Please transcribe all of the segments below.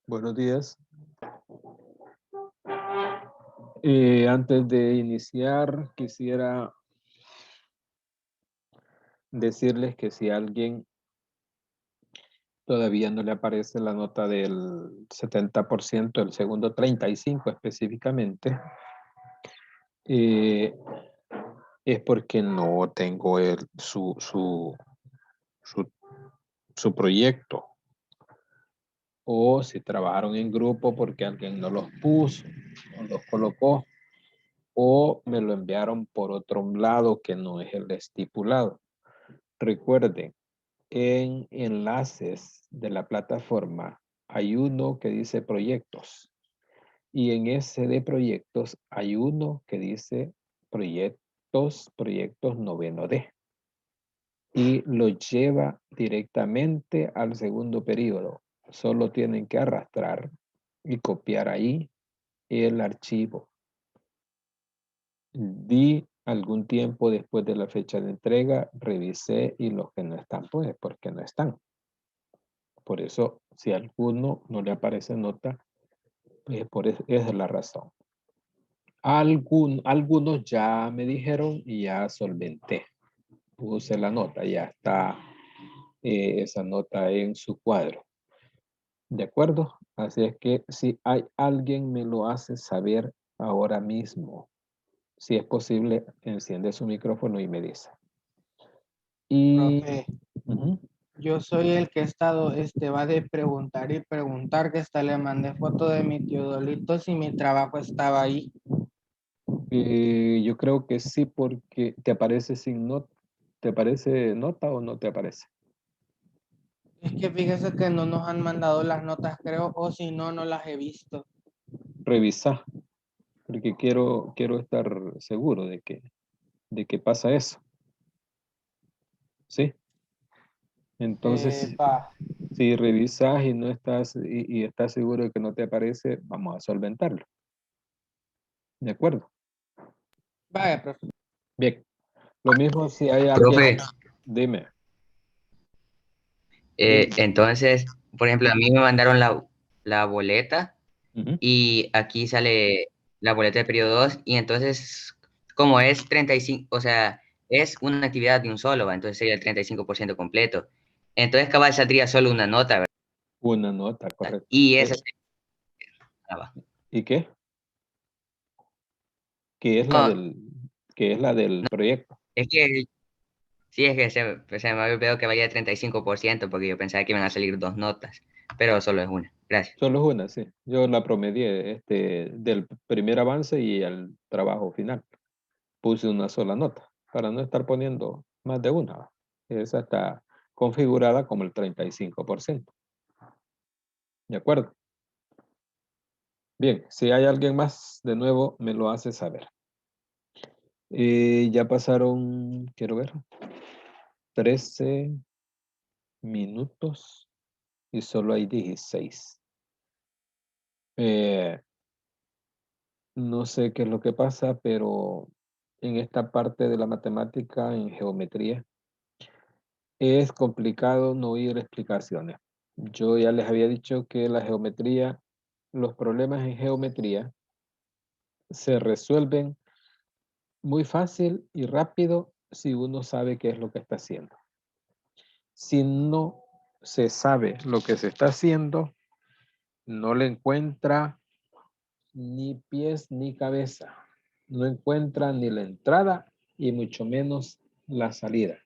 Buenos días. Antes de iniciar, quisiera decirles que si a alguien todavía no le aparece la nota del 70%, el segundo 35 específicamente, es porque no tengo su, su proyecto. O si trabajaron en grupo porque alguien no los puso, no los colocó, o me lo enviaron por otro lado que no es el estipulado. Recuerden, en enlaces de la plataforma hay uno que dice proyectos y en ese de proyectos hay uno que dice proyectos noveno D y lo lleva directamente al segundo periodo. Solo tienen que arrastrar y copiar ahí el archivo. Di algún tiempo después de la fecha de entrega, revisé y los que no están, pues porque no están. Por eso, si a alguno no le aparece nota, esa es la razón. Algunos ya me dijeron y ya solventé. Puse la nota, ya está esa nota en su cuadro. ¿De acuerdo? Así es que si hay alguien, me lo hace saber ahora mismo. Si es posible, enciende su micrófono y me dice. Y Profe, ujú, yo soy el que he estado, va de preguntar y preguntar, que hasta le mandé foto de mi tío Dolito si mi trabajo estaba ahí. yo creo que sí, porque te aparece sin nota. ¿Te aparece nota o no te aparece? Es que fíjese que no nos han mandado las notas, creo, o si no, no las he visto. Revisa, porque quiero estar seguro de que pasa eso. ¿Sí? Entonces, Va, si revisas y no estás y estás seguro de que no te aparece, vamos a solventarlo. ¿De acuerdo? vaya, profe. Bien. Lo mismo si hay alguien, Profe, dime, dime. entonces, por ejemplo, a mí me mandaron la boleta Ujú. y aquí sale la boleta de periodo 2 y entonces, como es 35, o sea, es una actividad de un solo, ¿va? Entonces sería el 35% completo. Entonces, cabal saldría solo una nota, Una nota, ¿verdad? correcto. Y esa va. ¿Y qué? ¿Qué es No, qué es la del proyecto? es que sí, es que se me había olvidado que valía 35% porque yo pensaba que iban a salir dos notas, pero solo es una. Gracias. Solo es una, sí. Yo la promedié del primer avance y el trabajo final. Puse una sola nota para no estar poniendo más de una. Esa está configurada como el 35%. ¿De acuerdo? Bien, si hay alguien más, de nuevo me lo hace saber. Ya pasaron, quiero ver, 13 minutos y solo hay 16. Eh, no sé qué es lo que pasa, pero en esta parte de la matemática, en geometría, es complicado no oír explicaciones. Yo ya les había dicho que la geometría, los problemas en geometría se resuelven muy fácil y rápido si uno sabe qué es lo que está haciendo. Si no se sabe lo que se está haciendo, no le encuentra ni pies ni cabeza. No encuentra ni la entrada y mucho menos la salida.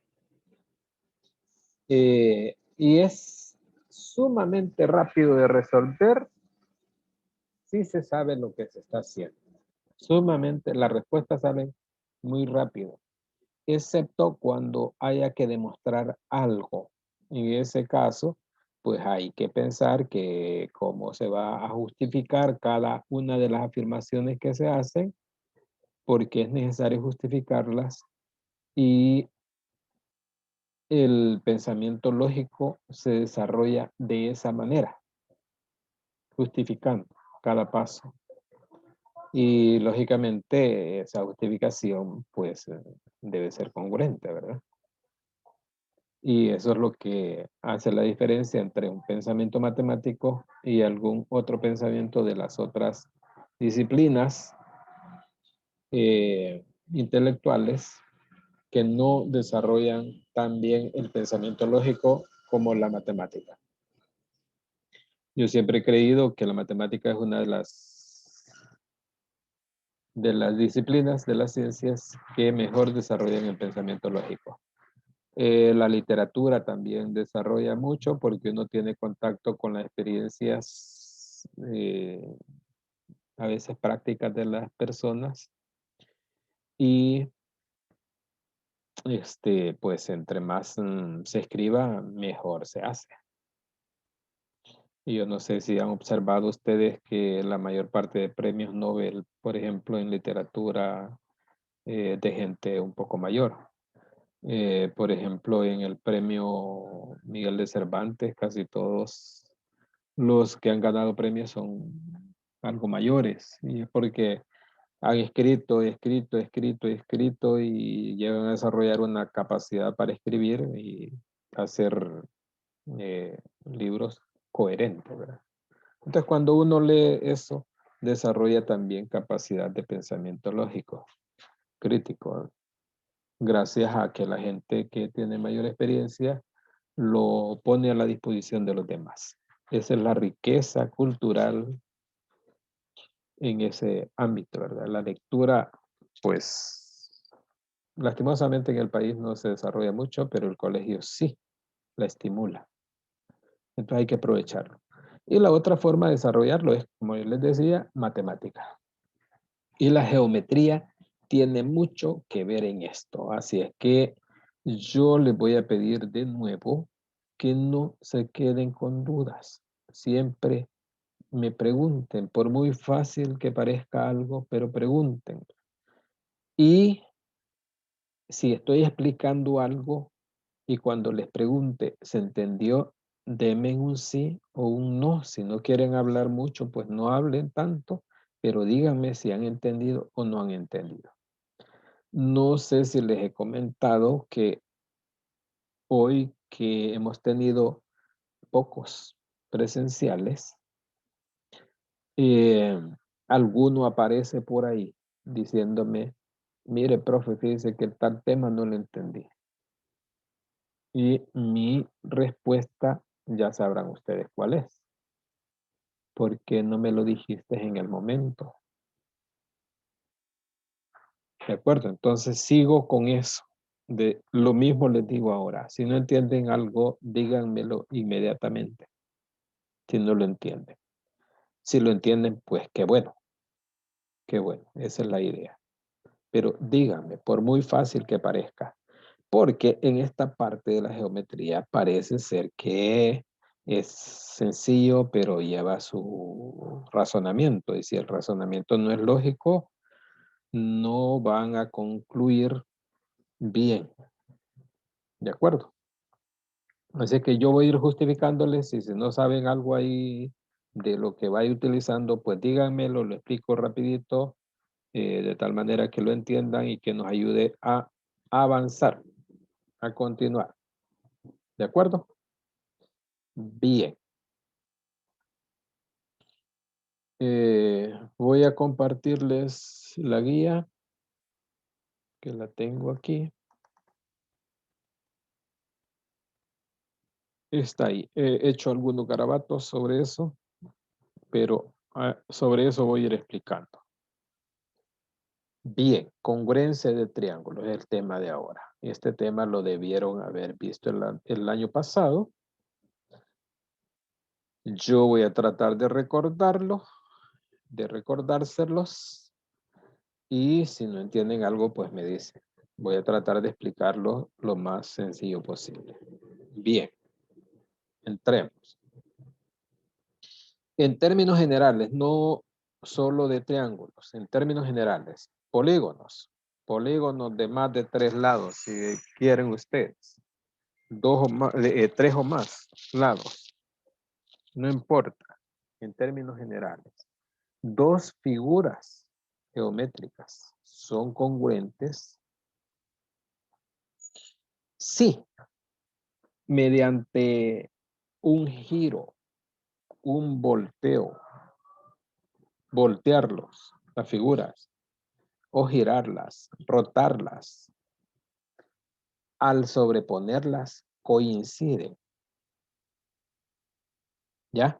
Y es sumamente rápido de resolver si se sabe lo que se está haciendo. Sumamente, las respuestas salen muy rápido, excepto cuando haya que demostrar algo. En ese caso, pues hay que pensar que cómo se va a justificar cada una de las afirmaciones que se hacen, porque es necesario justificarlas y el pensamiento lógico se desarrolla de esa manera, justificando cada paso. Y lógicamente esa justificación pues debe ser congruente, ¿verdad? Y eso es lo que hace la diferencia entre un pensamiento matemático y algún otro pensamiento de las otras disciplinas intelectuales que no desarrollan tan bien el pensamiento lógico como la matemática. Yo siempre he creído que la matemática es una de las disciplinas de las ciencias que mejor desarrollan el pensamiento lógico. La literatura también desarrolla mucho porque uno tiene contacto con las experiencias a veces prácticas de las personas y pues entre más se escriba, mejor se hace. Y yo no sé si han observado ustedes que la mayor parte de premios Nobel, por ejemplo, en literatura, de gente un poco mayor. Por ejemplo, en el premio Miguel de Cervantes, casi todos los que han ganado premios son algo mayores, y porque han escrito, escrito, escrito, escrito y llegan a desarrollar una capacidad para escribir y hacer libros coherentes, ¿verdad? Entonces, cuando uno lee eso, desarrolla también capacidad de pensamiento lógico, crítico, gracias a que la gente que tiene mayor experiencia lo pone a la disposición de los demás. Esa es la riqueza cultural en ese ámbito, ¿verdad? La lectura, pues, lastimosamente en el país no se desarrolla mucho, pero el colegio sí la estimula. Entonces hay que aprovecharlo. Y la otra forma de desarrollarlo es, como yo les decía, matemática. Y la geometría tiene mucho que ver en esto. Así es que yo les voy a pedir de nuevo que no se queden con dudas. Siempre me pregunten, por muy fácil que parezca algo, pero pregunten. Y si estoy explicando algo y cuando les pregunte, ¿se entendió? Denme un sí o un no. Si no quieren hablar mucho, pues no hablen tanto, pero díganme si han entendido o no han entendido. No sé si les he comentado que hoy que hemos tenido pocos presenciales, eh, alguno aparece por ahí diciéndome, mire, profe, fíjese que tal tema no lo entendí. Y mi respuesta, ya sabrán ustedes cuál es. ¿Por qué no me lo dijiste en el momento? ¿De acuerdo? Entonces sigo con eso. De lo mismo les digo ahora. Si no entienden algo, díganmelo inmediatamente. Si no lo entienden. Si lo entienden, pues qué bueno. Qué bueno. Esa es la idea. Pero díganme, por muy fácil que parezca, porque en esta parte de la geometría parece ser que es sencillo, pero lleva su razonamiento. Y si el razonamiento no es lógico, no van a concluir bien. ¿De acuerdo? Así que yo voy a ir justificándoles y si no saben algo ahí de lo que vaya utilizando, pues díganmelo, lo explico rapidito, de tal manera que lo entiendan y que nos ayude a avanzar, a continuar. ¿De acuerdo? Bien. Voy a compartirles la guía, que la tengo aquí. Está ahí. He hecho algunos garabatos sobre eso, pero sobre eso voy a ir explicando. Bien, congruencia de triángulos es el tema de ahora. Este tema lo debieron haber visto el año pasado. Yo voy a tratar de recordarlo, de recordárselos. Y si no entienden algo, pues me dicen. Voy a tratar de explicarlo lo más sencillo posible. Bien, entremos. En términos generales, no solo de triángulos, en términos generales, polígonos. Polígonos de más de 3 lados, si quieren ustedes. 2 o más, 3 o más lados. No importa, en términos generales. Dos figuras geométricas son congruentes. Sí, mediante un giro, un volteo, voltearlos, las figuras, o girarlas, rotarlas, al sobreponerlas coinciden. ¿Ya?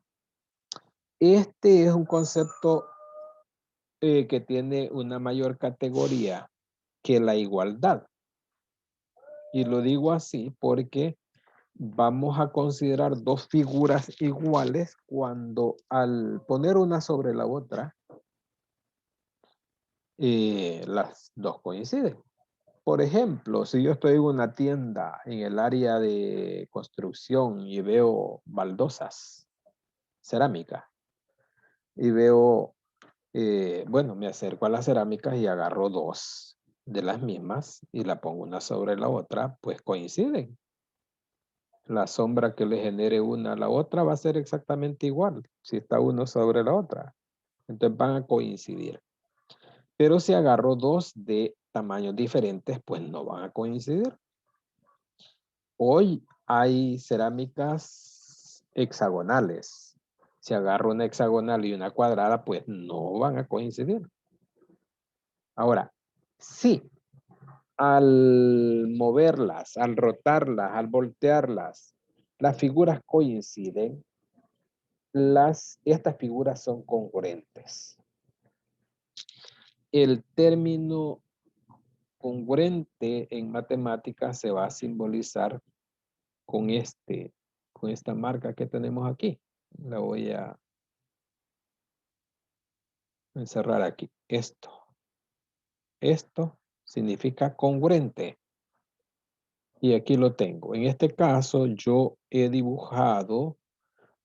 Este es un concepto que tiene una mayor categoría que la igualdad. Y lo digo así porque vamos a considerar dos figuras iguales cuando al poner una sobre la otra, las dos coinciden. Por ejemplo, si yo estoy en una tienda en el área de construcción y veo baldosas, cerámica, y veo, bueno, me acerco a las cerámicas y agarro dos de las mismas y la pongo una sobre la otra, pues coinciden. La sombra que le genere una a la otra va a ser exactamente igual si está uno sobre la otra. Entonces van a coincidir. Pero si agarro dos de tamaños diferentes, pues no van a coincidir. Hoy hay cerámicas hexagonales. Si agarro una hexagonal y una cuadrada, pues no van a coincidir. Ahora, sí, al moverlas, al rotarlas, al voltearlas, las figuras coinciden, estas figuras son congruentes. El término congruente en matemáticas se va a simbolizar con esta marca que tenemos aquí. La voy a encerrar aquí. Esto significa congruente. Y aquí lo tengo. En este caso, yo he dibujado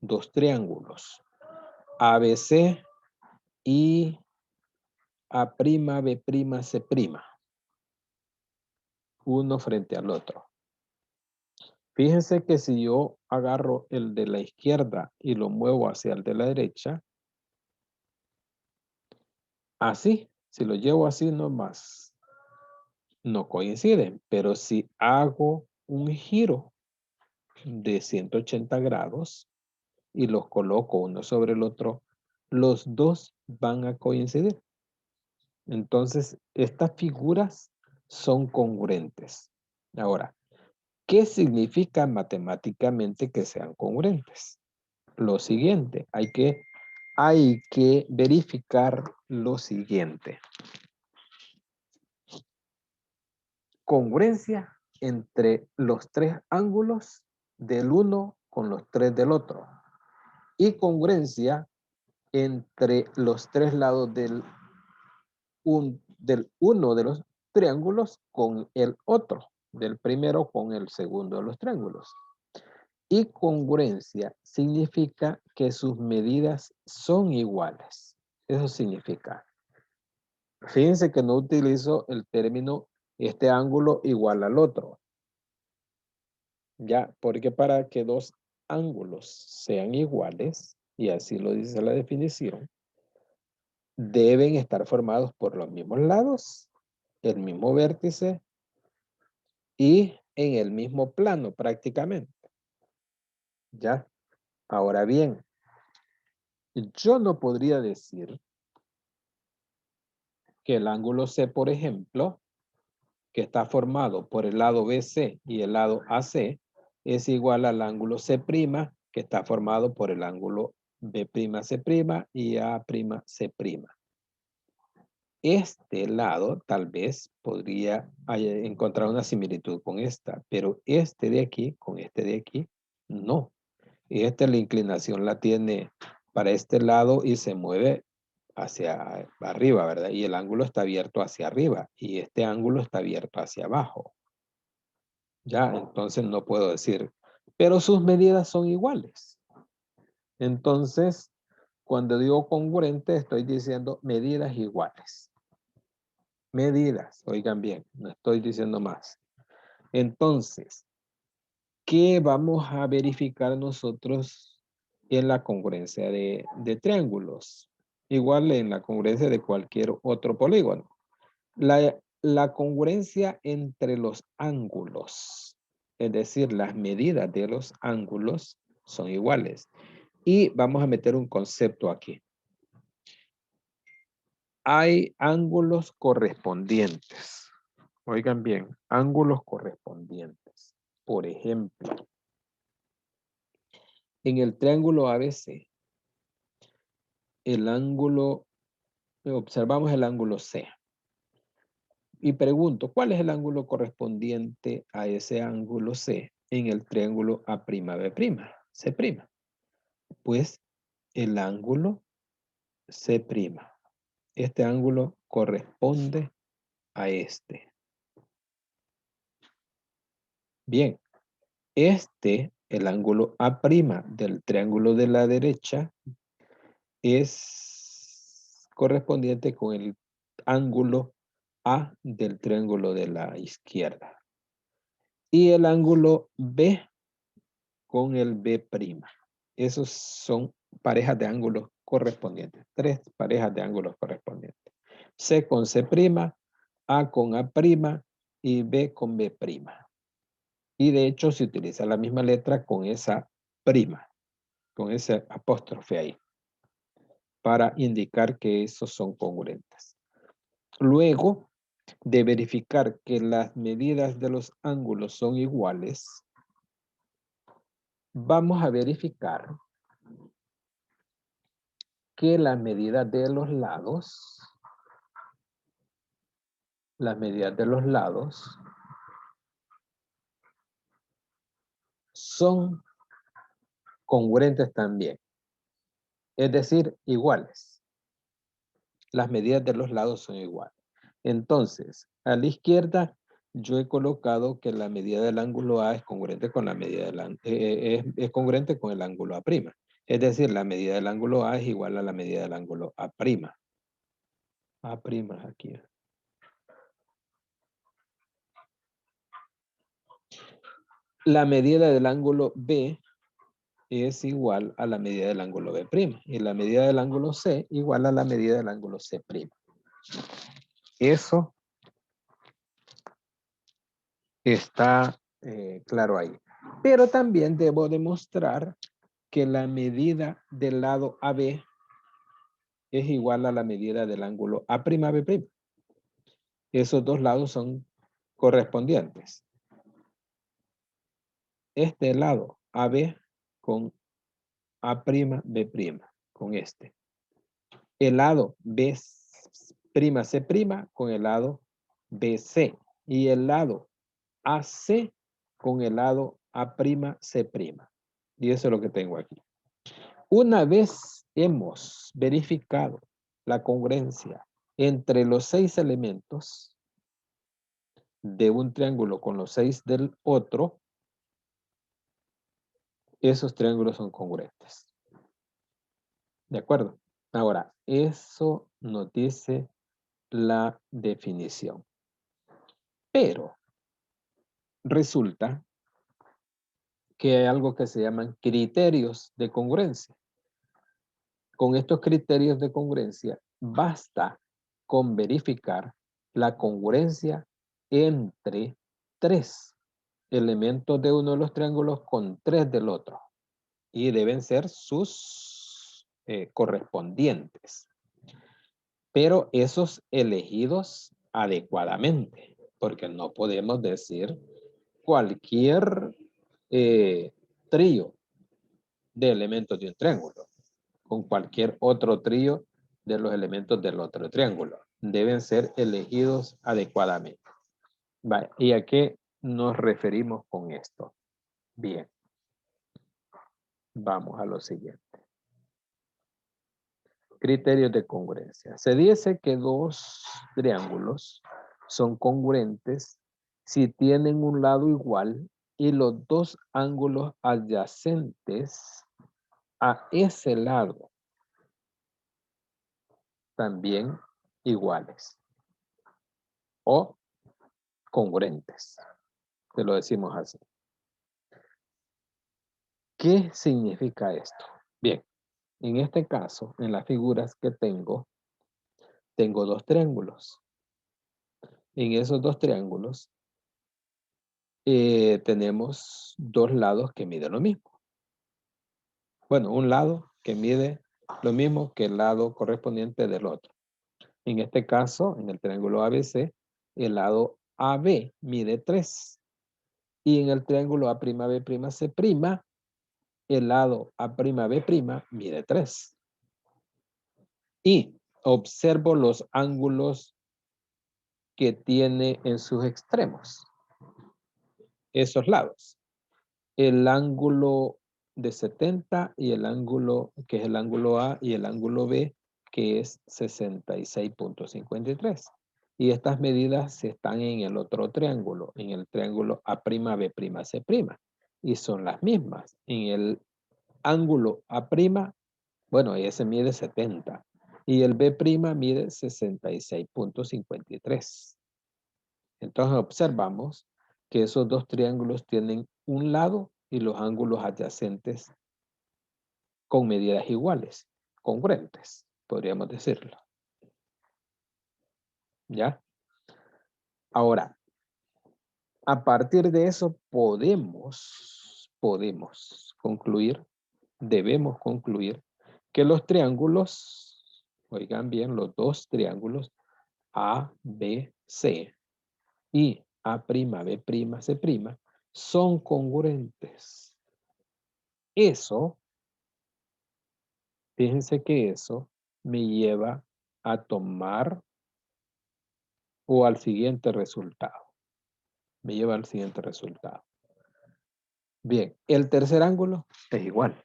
dos triángulos. ABC y A'B'C'. Uno frente al otro. Fíjense que si yo agarro el de la izquierda y lo muevo hacia el de la derecha, así, si lo llevo así nomás, no coinciden. Pero si hago un giro de 180 grados y los coloco uno sobre el otro, los dos van a coincidir. Entonces, estas figuras son congruentes. Ahora, ¿qué significa matemáticamente que sean congruentes? Lo siguiente, hay que verificar lo siguiente. Congruencia entre los tres ángulos del uno con los tres del otro. Y congruencia entre los tres lados del uno de los triángulos con el otro, del primero con el segundo de los triángulos. Y congruencia significa que sus medidas son iguales. Eso significa. Fíjense que no utilizo el término este ángulo igual al otro. Ya, porque para que dos ángulos sean iguales, y así lo dice la definición, deben estar formados por los mismos lados, el mismo vértice y en el mismo plano prácticamente. ¿Ya? Ahora bien, yo no podría decir que el ángulo C, por ejemplo, que está formado por el lado BC y el lado AC, es igual al ángulo C', que está formado por el ángulo B'C' y A'C'. Este lado tal vez podría encontrar una similitud con esta, pero este de aquí con este de aquí, no. La inclinación la tiene para este lado y se mueve hacia arriba, ¿verdad? Y el ángulo está abierto hacia arriba y este ángulo está abierto hacia abajo. Ya, entonces no puedo decir, pero sus medidas son iguales. Entonces, cuando digo congruente, estoy diciendo medidas iguales. Medidas, oigan bien, no estoy diciendo más. Entonces, ¿qué vamos a verificar nosotros en la congruencia de triángulos? Igual en la congruencia de cualquier otro polígono. La congruencia entre los ángulos. Es decir, las medidas de los ángulos son iguales. Y vamos a meter un concepto aquí. Hay ángulos correspondientes. Oigan bien, ángulos correspondientes. Por ejemplo, en el triángulo ABC, el ángulo, observamos el ángulo C. Y pregunto, ¿cuál es el ángulo correspondiente a ese ángulo C en el triángulo A'B', C'? Pues el ángulo C'. Este ángulo corresponde a este. Bien, el ángulo A' del triángulo de la derecha, es correspondiente con el ángulo A del triángulo de la izquierda. Y el ángulo B con el B'. Esos son parejas de ángulos correspondientes. 3 parejas de ángulos correspondientes. C con C', A con A' y B con B'. Y de hecho se utiliza la misma letra con esa prima, con ese apóstrofe ahí, para indicar que esos son congruentes. Luego de verificar que las medidas de los ángulos son iguales, vamos a verificar que las medidas de los lados, son congruentes también. Es decir, iguales. Las medidas de los lados son iguales. Entonces, a la izquierda, yo he colocado que la medida del ángulo A es congruente con la medida del es congruente con el ángulo A'. Es decir, la medida del ángulo A es igual a la medida del ángulo A'. A' aquí. La medida del ángulo B es igual a la medida del ángulo B'. Y la medida del ángulo C igual a la medida del ángulo C'. Eso está claro ahí. Pero también debo demostrar que la medida del lado AB es igual a la medida del ángulo A'B'. Esos dos lados son correspondientes. Este lado AB con A'B', con este. El lado B'C' con el lado BC. Y el lado AC con el lado A'C'. Y eso es lo que tengo aquí. Una vez hemos verificado la congruencia entre los 6 elementos de un triángulo con los 6 del otro, esos triángulos son congruentes. ¿De acuerdo? Ahora, eso nos dice la definición. Pero resulta que hay algo que se llaman criterios de congruencia. Con estos criterios de congruencia, basta con verificar la congruencia entre 3 elementos de uno de los triángulos con 3 del otro. Y deben ser sus correspondientes. Pero esos elegidos adecuadamente, porque no podemos decir cualquier trío de elementos de un triángulo con cualquier otro trío de los elementos del otro triángulo. Deben ser elegidos adecuadamente. Vale. ¿Y a qué nos referimos con esto? Bien. Vamos a lo siguiente. Criterios de congruencia. Se dice que 2 triángulos son congruentes si tienen un lado igual y los 2 ángulos adyacentes a ese lado también iguales o congruentes. Te lo decimos así. ¿Qué significa esto? Bien, en este caso, en las figuras que tengo 2 triángulos. En esos 2 triángulos, tenemos dos lados que miden lo mismo. Bueno, un lado que mide lo mismo que el lado correspondiente del otro. En este caso, en el triángulo ABC, el lado AB mide 3. Y en el triángulo A'B'C', el lado A'B' mide 3. Y observo los ángulos que tiene en sus extremos. Esos lados. El ángulo de 70 y el ángulo, que es el ángulo A, y el ángulo B, que es 66.53. Y estas medidas están en el otro triángulo, en el triángulo A'B'C', y son las mismas. En el ángulo A', bueno, ese mide 70, y el B' mide 66.53. Entonces observamos que esos dos triángulos tienen un lado y los ángulos adyacentes con medidas iguales, congruentes, podríamos decirlo. ¿Ya? Ahora, a partir de eso podemos concluir, debemos concluir que los triángulos, oigan bien, los dos triángulos A, B, C y A'B', C', son congruentes. Eso, fíjense que eso me lleva a tomar o al siguiente resultado. Me lleva al siguiente resultado. Bien, el tercer ángulo es igual.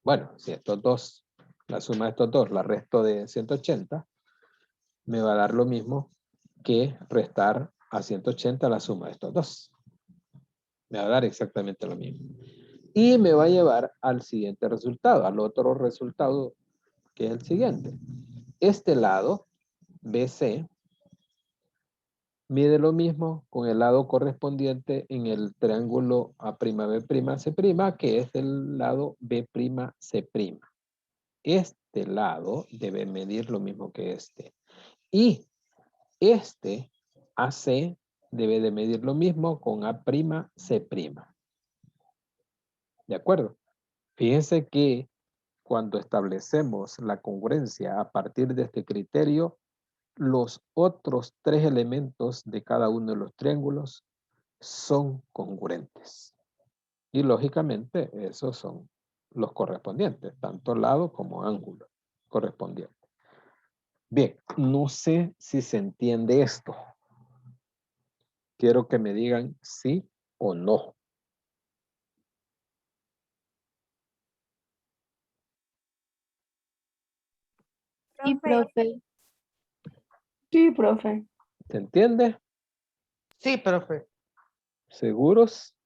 Bueno, si estos dos, la suma de estos dos, la resto de 180, me va a dar lo mismo que restar a 180 la suma de estos dos. Me va a dar exactamente lo mismo. Y me va a llevar al siguiente resultado, al otro resultado que es el siguiente. Este lado, BC, mide lo mismo con el lado correspondiente en el triángulo A'B', que es el lado B'C'. Este lado debe medir lo mismo que este. Y este AC debe de medir lo mismo con A'C'. ¿De acuerdo? Fíjense que cuando establecemos la congruencia a partir de este criterio, los otros tres elementos de cada uno de los triángulos son congruentes. Y lógicamente esos son los correspondientes, tanto lado como ángulo correspondiente. Bien, no sé si se entiende esto. Quiero que me digan sí o no. Sí, profe. Sí, profe. ¿Se entiende? Sí, profe. ¿Seguros?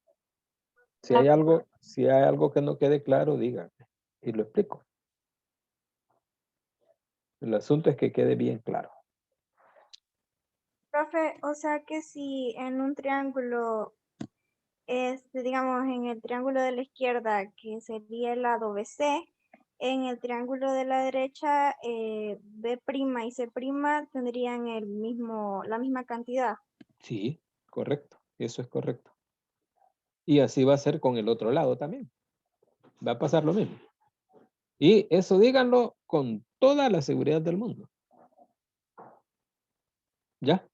Si hay algo que no quede claro, díganme y lo explico. El asunto es que quede bien claro. Profe, o sea que si en un triángulo, digamos, en el triángulo de la izquierda, que sería el lado BC, en el triángulo de la derecha, B' y C' tendrían la misma cantidad. Sí, correcto. Eso es correcto. Y así va a ser con el otro lado también. Va a pasar lo mismo. Y eso díganlo con toda la seguridad del mundo. ¿Ya?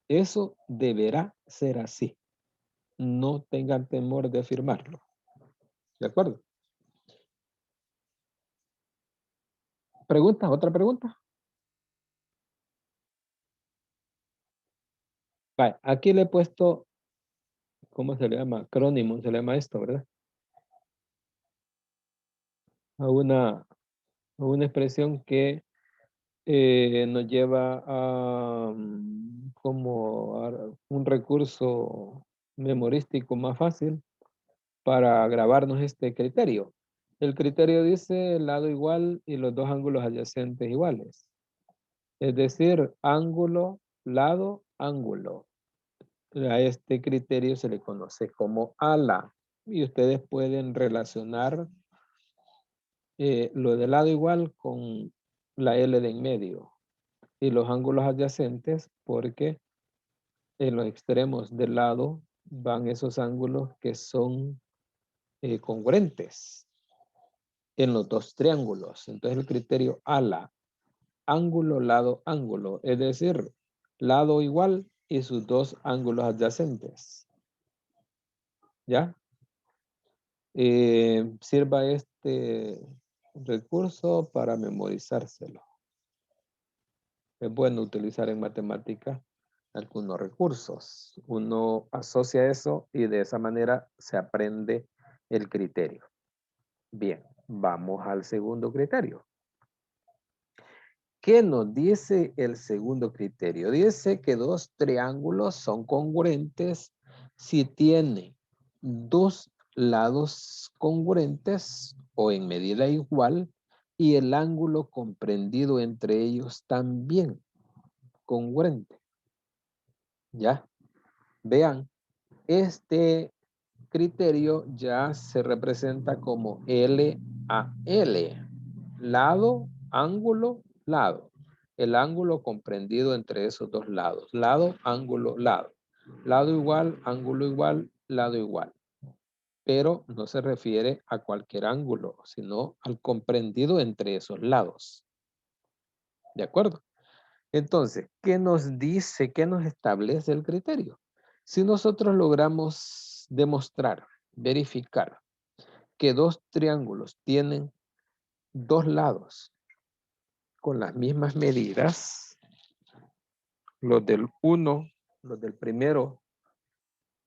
Eso deberá ser así. No tengan temor de afirmarlo. ¿De acuerdo? ¿Pregunta? ¿Otra pregunta? Vale, aquí le he puesto, ¿cómo se le llama? Acrónimo, se le llama esto, ¿verdad? A una expresión que nos lleva a como a un recurso memorístico más fácil para grabarnos este criterio. El criterio dice lado igual y los dos ángulos adyacentes iguales. Es decir, ángulo, lado, ángulo. A este criterio se le conoce como ala. Y ustedes pueden relacionar lo de lado igual con la L de en medio y los ángulos adyacentes porque en los extremos del lado van esos ángulos que son congruentes en los dos triángulos. Entonces el criterio ala, ángulo, lado, ángulo, es decir, lado igual y sus dos ángulos adyacentes. ¿Ya? Sirva este recurso para memorizárselo. Es bueno utilizar en matemática algunos recursos. Uno asocia eso y de esa manera se aprende el criterio. Bien, vamos al segundo criterio. ¿Qué nos dice el segundo criterio? Dice que dos triángulos son congruentes si tienen dos lados congruentes o en medida igual y el ángulo comprendido entre ellos también congruente. ¿Ya? Vean, este criterio ya se representa como L a L. Lado, ángulo, lado. El ángulo comprendido entre esos dos lados. Lado, ángulo, lado. Lado igual, ángulo igual, lado igual. Pero no se refiere a cualquier ángulo, sino al comprendido entre esos lados. ¿De acuerdo? Entonces, ¿qué nos dice, qué nos establece el criterio? Si nosotros logramos demostrar, verificar que dos triángulos tienen dos lados con las mismas medidas, los del uno, los del primero,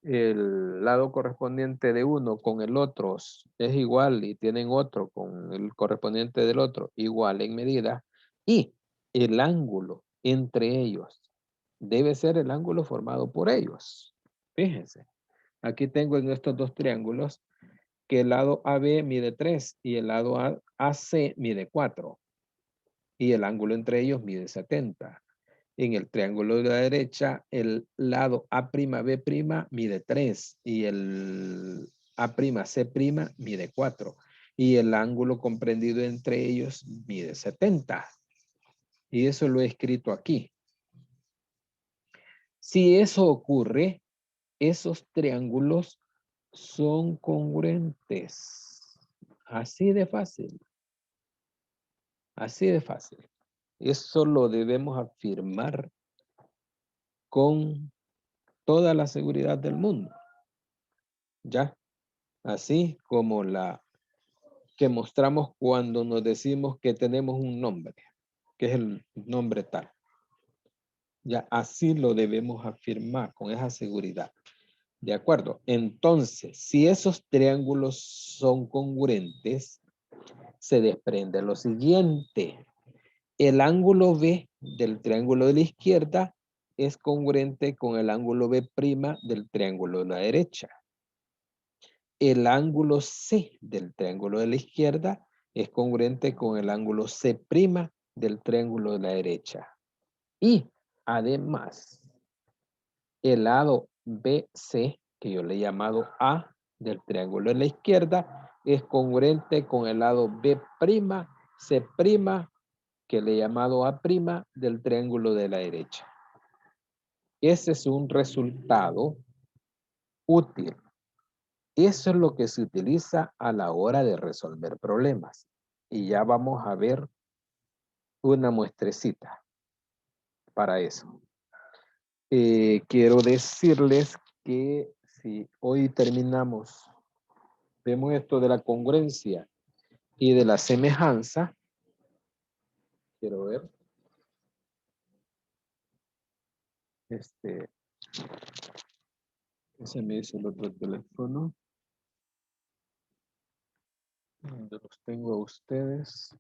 el lado correspondiente de uno con el otro es igual y tienen otro con el correspondiente del otro igual en medida y el ángulo entre ellos debe ser el ángulo formado por ellos. Fíjense, aquí tengo en estos dos triángulos que el lado AB mide 3 y el lado AC mide 4 y el ángulo entre ellos mide 70. En el triángulo de la derecha, el lado A'B' mide 3 y el A'C' mide 4 y el ángulo comprendido entre ellos mide 70. Y eso lo he escrito aquí. Si eso ocurre, esos triángulos son congruentes. Así de fácil. Así de fácil. Eso lo debemos afirmar con toda la seguridad del mundo. ¿Ya? Así como la que mostramos cuando nos decimos que tenemos un nombre, que es el nombre tal. Ya así lo debemos afirmar con esa seguridad. ¿De acuerdo? Entonces, si esos triángulos son congruentes, se desprende lo siguiente. El ángulo B del triángulo de la izquierda es congruente con el ángulo B' del triángulo de la derecha. El ángulo C del triángulo de la izquierda es congruente con el ángulo C' del triángulo de la derecha. Y además, el lado BC, que yo le he llamado A del triángulo de la izquierda, es congruente con el lado B', C', que le he llamado A' del triángulo de la derecha. Ese es un resultado útil. Eso es lo que se utiliza a la hora de resolver problemas. Y ya vamos a ver una muestrecita para eso. Quiero decirles que si hoy terminamos, vemos esto de la congruencia y de la semejanza. Quiero ver. Ese me dice el otro teléfono. ¿Dónde los tengo a ustedes?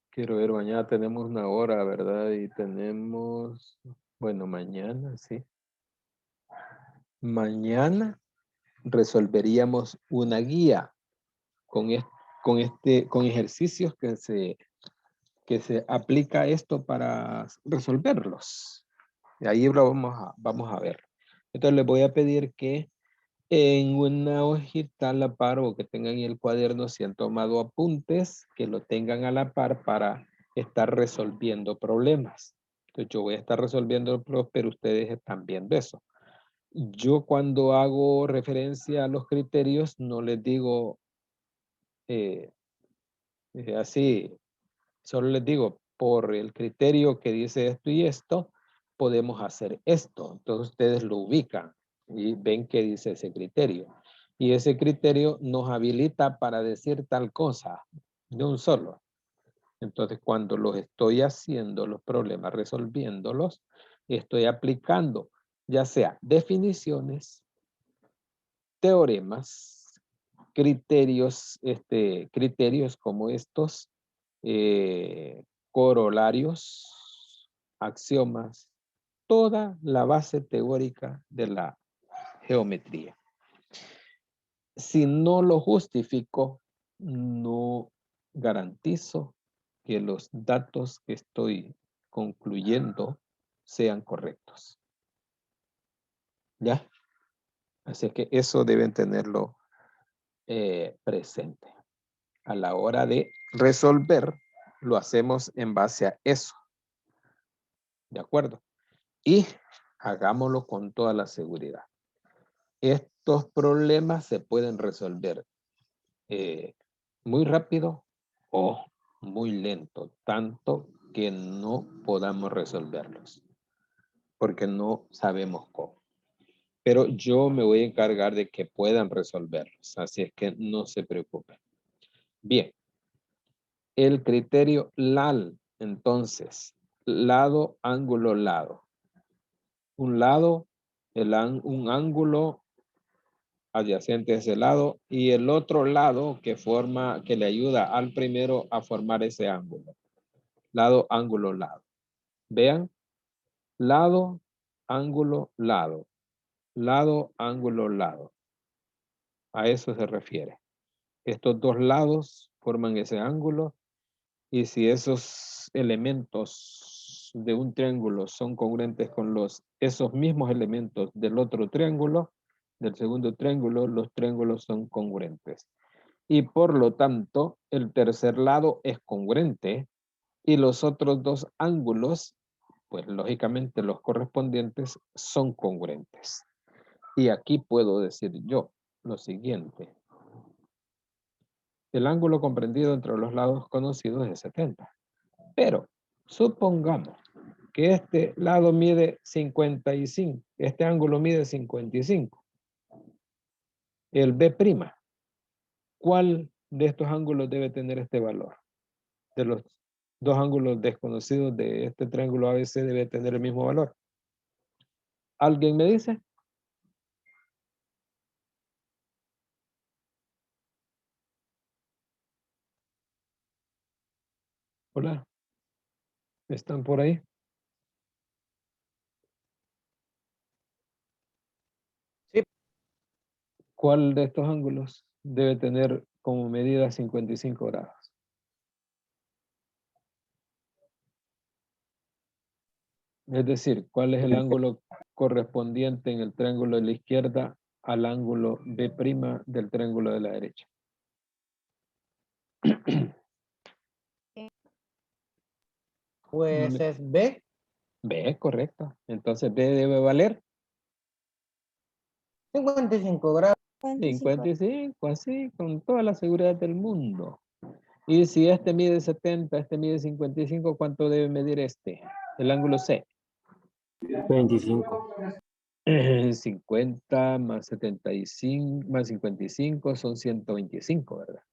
Quiero ver, mañana tenemos una hora, ¿verdad? Y tenemos, bueno, mañana, sí. Mañana resolveríamos una guía con ejercicios que se aplica esto para resolverlos. Y ahí lo vamos a ver. Entonces les voy a pedir que en una hojita a la par o que tengan en el cuaderno si han tomado apuntes, que lo tengan a la par para estar resolviendo problemas. Entonces yo voy a estar resolviendo problemas, pero ustedes están viendo eso. Yo cuando hago referencia a los criterios no les digo así, solo les digo por el criterio que dice esto y esto, podemos hacer esto. Entonces ustedes lo ubican y ven que dice ese criterio. Y ese criterio nos habilita para decir tal cosa de un solo. Entonces cuando los estoy haciendo los problemas, resolviéndolos, estoy aplicando ya sea definiciones, teoremas, criterios, criterios como estos, corolarios, axiomas, toda la base teórica de la geometría. Si no lo justifico, no garantizo que los datos que estoy concluyendo sean correctos. ¿Ya? Así que eso deben tenerlo presente. A la hora de resolver, lo hacemos en base a eso. ¿De acuerdo? Y hagámoslo con toda la seguridad. Estos problemas se pueden resolver muy rápido o muy lento, tanto que no podamos resolverlos, porque no sabemos cómo. Pero yo me voy a encargar de que puedan resolverlos, así es que no se preocupen. Bien, el criterio LAL, entonces, lado, ángulo, lado. Un lado, un ángulo adyacente a ese lado y el otro lado que forma, que le ayuda al primero a formar ese ángulo. Lado, ángulo, lado. Vean, lado, ángulo, lado. Lado, ángulo, lado. A eso se refiere. Estos dos lados forman ese ángulo y si esos elementos de un triángulo son congruentes con esos mismos elementos del otro triángulo, del segundo triángulo, los triángulos son congruentes. Y por lo tanto, el tercer lado es congruente y los otros dos ángulos, pues lógicamente los correspondientes son congruentes. Y aquí puedo decir yo lo siguiente. El ángulo comprendido entre los lados conocidos es 70. Pero supongamos que este lado mide 55, este ángulo mide 55. El B', ¿cuál de estos ángulos debe tener este valor? De los dos ángulos desconocidos de este triángulo ABC debe tener el mismo valor. ¿Alguien me dice? Hola. ¿Están por ahí? Sí. ¿Cuál de estos ángulos debe tener como medida 55 grados? Es decir, ¿cuál es el ángulo correspondiente en el triángulo de la izquierda al ángulo B' del triángulo de la derecha? Pues es B. B, correcto. Entonces B debe valer 55 grados. 55, así, con toda la seguridad del mundo. Y si este mide 70, este mide 55, ¿cuánto debe medir este? El ángulo C. 25. 50 más 75 más 55 son 125, ¿verdad?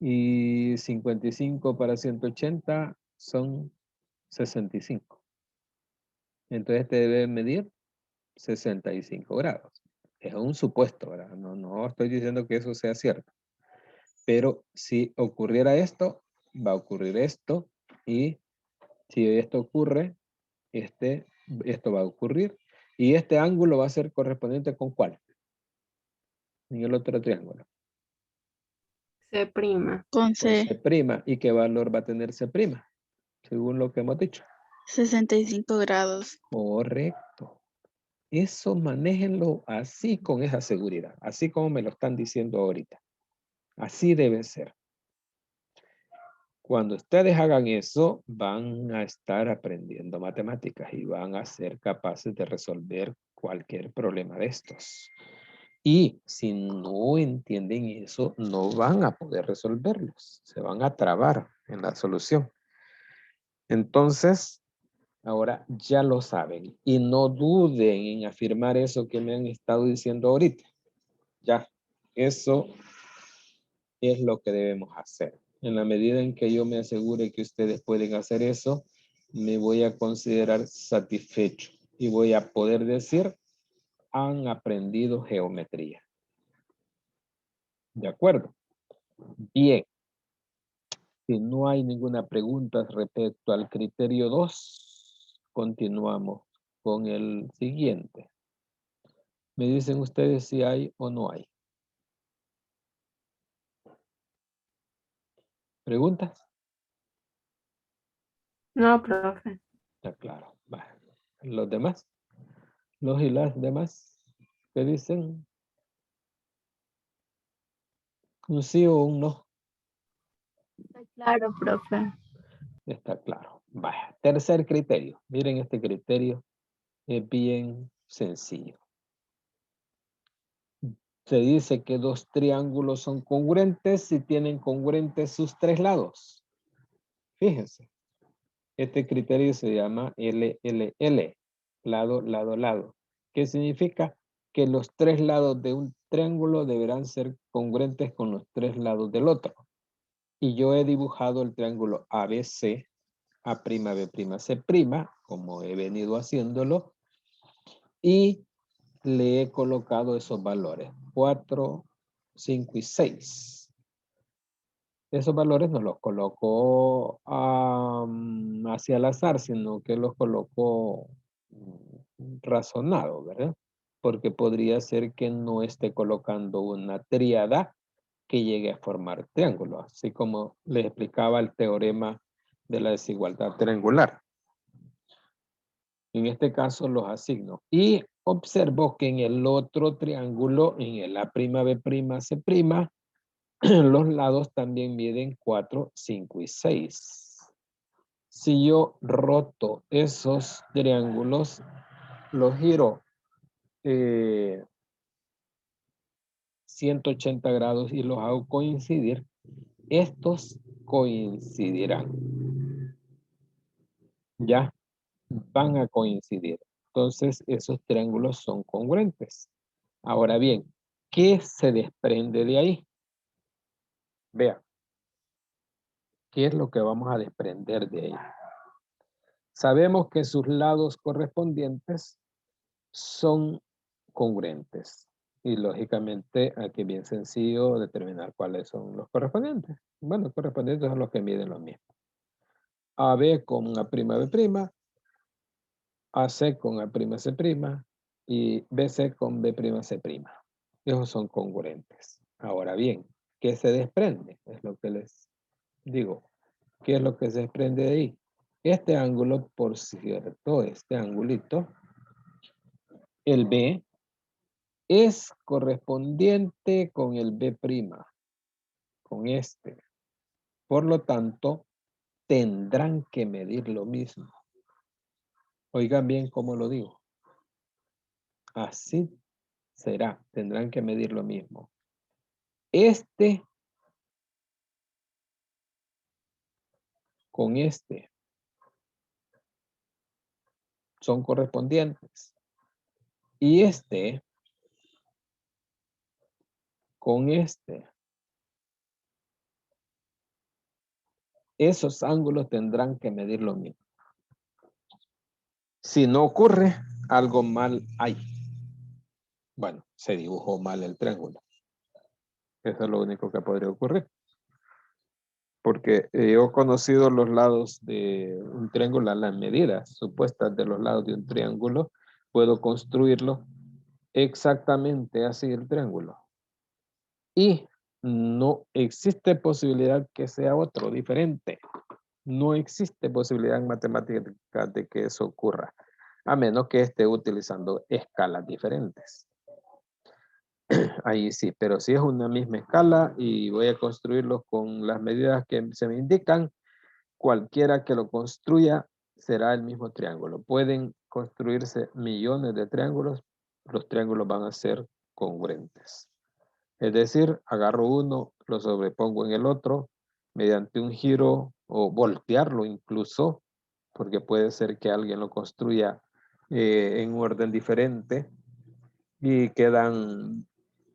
Y 55 para 180 son 65. Entonces este debe medir 65 grados. Es un supuesto, ¿verdad? No estoy diciendo que eso sea cierto. Pero si ocurriera esto, va a ocurrir esto. Y si esto ocurre, esto va a ocurrir. Y este ángulo va a ser correspondiente con ¿cuál? En el otro triángulo. C'. Con Con C. C'. ¿Y qué valor va a tener C'? Según lo que hemos dicho. 65 grados. Correcto. Eso manéjenlo así con esa seguridad. Así como me lo están diciendo ahorita. Así debe ser. Cuando ustedes hagan eso, van a estar aprendiendo matemáticas y van a ser capaces de resolver cualquier problema de estos. Y si no entienden eso, no van a poder resolverlos. Se van a trabar en la solución. Entonces, ahora ya lo saben. Y no duden en afirmar eso que me han estado diciendo ahorita. Ya, eso es lo que debemos hacer. En la medida en que yo me asegure que ustedes pueden hacer eso, me voy a considerar satisfecho y voy a poder decir, han aprendido geometría. ¿De acuerdo? Bien. Si no hay ninguna pregunta respecto al criterio 2, continuamos con el siguiente. Me dicen ustedes si hay o no hay. ¿Preguntas? No, profe. Está claro. Va. ¿Los demás? ¿Los y las demás? ¿Qué dicen? ¿Un sí o un no? Claro, profe. Está claro. Vaya. Tercer criterio. Miren este criterio. Es bien sencillo. Se dice que dos triángulos son congruentes si tienen congruentes sus tres lados. Fíjense. Este criterio se llama LLL. Lado, lado, lado. ¿Qué significa? Que los tres lados de un triángulo deberán ser congruentes con los tres lados del otro. Y yo he dibujado el triángulo ABC, A'B', C', como he venido haciéndolo, y le he colocado esos valores, 4, 5 y 6. Esos valores no los coloco hacia el azar, sino que los coloco razonado, ¿verdad? Porque podría ser que no esté colocando una tríada que llegue a formar triángulos, así como les explicaba el teorema de la desigualdad triangular. En este caso los asigno. Y observo que en el otro triángulo, en el A'B', C', los lados también miden 4, 5 y 6. Si yo roto esos triángulos, los giro 180 grados y los hago coincidir, estos coincidirán. Ya van a coincidir. Entonces, esos triángulos son congruentes. Ahora bien, ¿qué se desprende de ahí? Vean, ¿qué es lo que vamos a desprender de ahí? Sabemos que sus lados correspondientes son congruentes. Y lógicamente aquí es bien sencillo determinar cuáles son los correspondientes. Bueno, los correspondientes son los que miden lo mismo. AB con A'B', AC con A'C' y BC con B'C'. Esos son congruentes. Ahora bien, ¿qué se desprende? Es lo que les digo. ¿Qué es lo que se desprende de ahí? Este ángulo, por cierto, este angulito, el B, es correspondiente con el B', con este. Por lo tanto, tendrán que medir lo mismo. Oigan bien cómo lo digo. Así será, tendrán que medir lo mismo. Este con este son correspondientes. Y este con este. Esos ángulos tendrán que medir lo mismo. Si no ocurre, algo mal hay. Bueno, se dibujó mal el triángulo. Eso es lo único que podría ocurrir. Porque yo he conocido los lados de un triángulo, las medidas supuestas de los lados de un triángulo, puedo construirlo exactamente así el triángulo. Y no existe posibilidad que sea otro, diferente. No existe posibilidad en matemáticas de que eso ocurra, a menos que esté utilizando escalas diferentes. ahí sí, pero si es una misma escala y voy a construirlos con las medidas que se me indican, cualquiera que lo construya será el mismo triángulo. Pueden construirse millones de triángulos, los triángulos van a ser congruentes. Es decir, agarro uno, lo sobrepongo en el otro, mediante un giro o voltearlo incluso, porque puede ser que alguien lo construya en orden diferente y quedan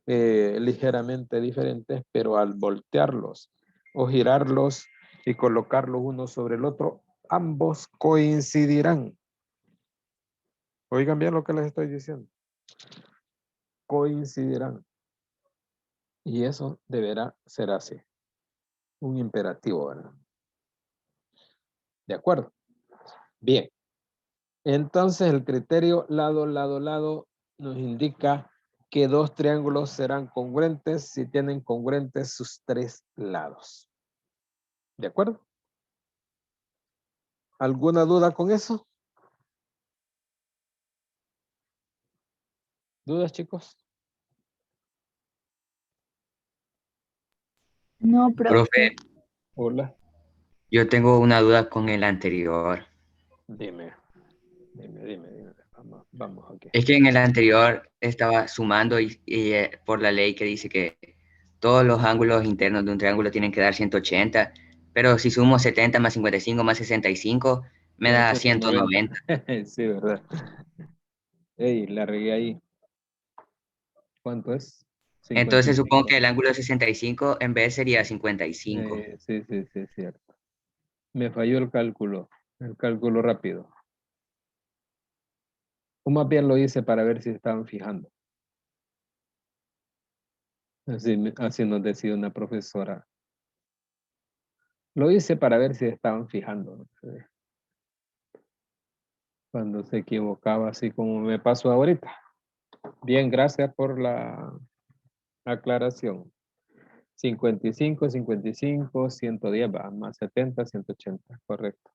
ligeramente diferentes, pero al voltearlos o girarlos y colocarlos uno sobre el otro, ambos coincidirán. Oigan bien lo que les estoy diciendo. Coincidirán. Y eso deberá ser así. Un imperativo, ¿verdad? ¿De acuerdo? Bien. Entonces el criterio lado, lado, lado nos indica que dos triángulos serán congruentes si tienen congruentes sus tres lados. ¿De acuerdo? ¿Alguna duda con eso? ¿Dudas, chicos? No, Profe, profe. Hola. yo tengo una duda con el anterior. Dime. Vamos aquí. Es que en el anterior estaba sumando por la ley que dice que todos los ángulos internos de un triángulo tienen que dar 180, pero si sumo 70 más 55 más 65, me Da da 190. 190. Sí, ¿verdad? Ey, la regué ahí. ¿Cuánto es? Entonces supongo 55. que el ángulo 65 en vez sería 55. Sí, cierto. Me falló el cálculo rápido. O más bien lo hice para ver si estaban fijando. Así nos decía una profesora. Lo hice para ver si estaban fijando. ¿No? Cuando se equivocaba, así como me pasó ahorita. Bien, gracias por la aclaración. 55, 55, 110, va, más 70, 180, correcto.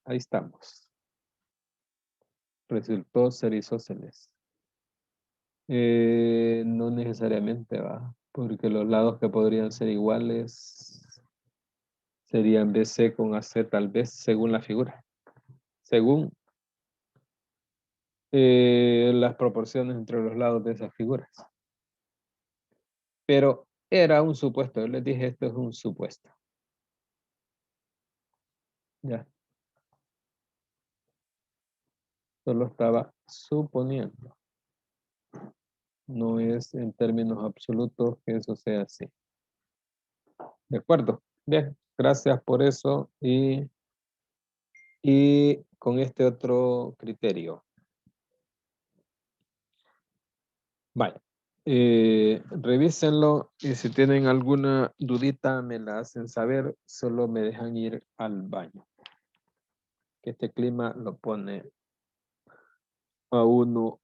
Ahí estamos. Resultó ser isósceles. No necesariamente va, porque los lados que podrían ser iguales serían BC con AC tal vez, según la figura. Según las proporciones entre los lados de esas figuras. Pero era un supuesto, yo les dije, esto es un supuesto. Ya. Solo estaba suponiendo. No es en términos absolutos que eso sea así. ¿De acuerdo? Bien, gracias por eso y con este otro criterio. Vaya. Revísenlo y si tienen alguna dudita me la hacen saber, solo me dejan ir al baño. Que este clima lo pone a uno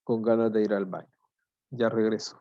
con ganas de ir al baño. Ya regreso.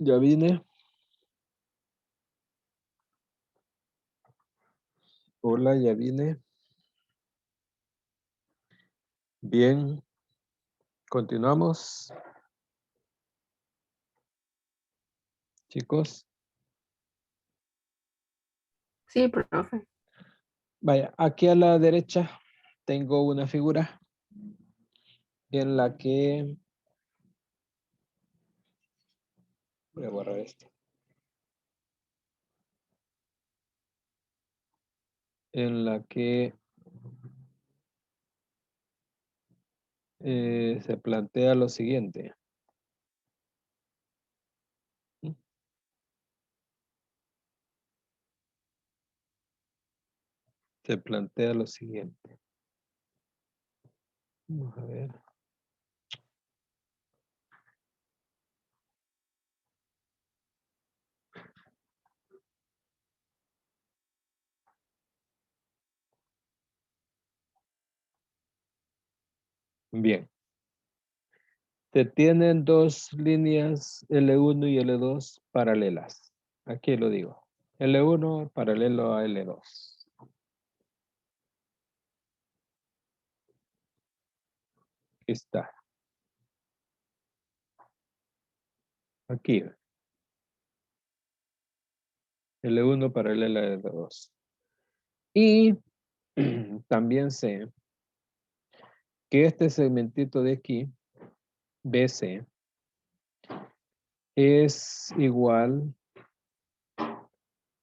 Ya vine. Hola, ya vine. Bien. Continuamos. Chicos. Sí, profe. Vaya, aquí a la derecha tengo una figura en la que... Voy a borrar esto. En la que se plantea lo siguiente. Se plantea lo siguiente. Vamos a ver. Bien. Se tienen dos líneas L1 y L2 paralelas. Aquí lo digo. L1 paralelo a L2. Aquí está. Aquí. L1 paralelo a L2. Y también sé que este segmentito de aquí, BC, es igual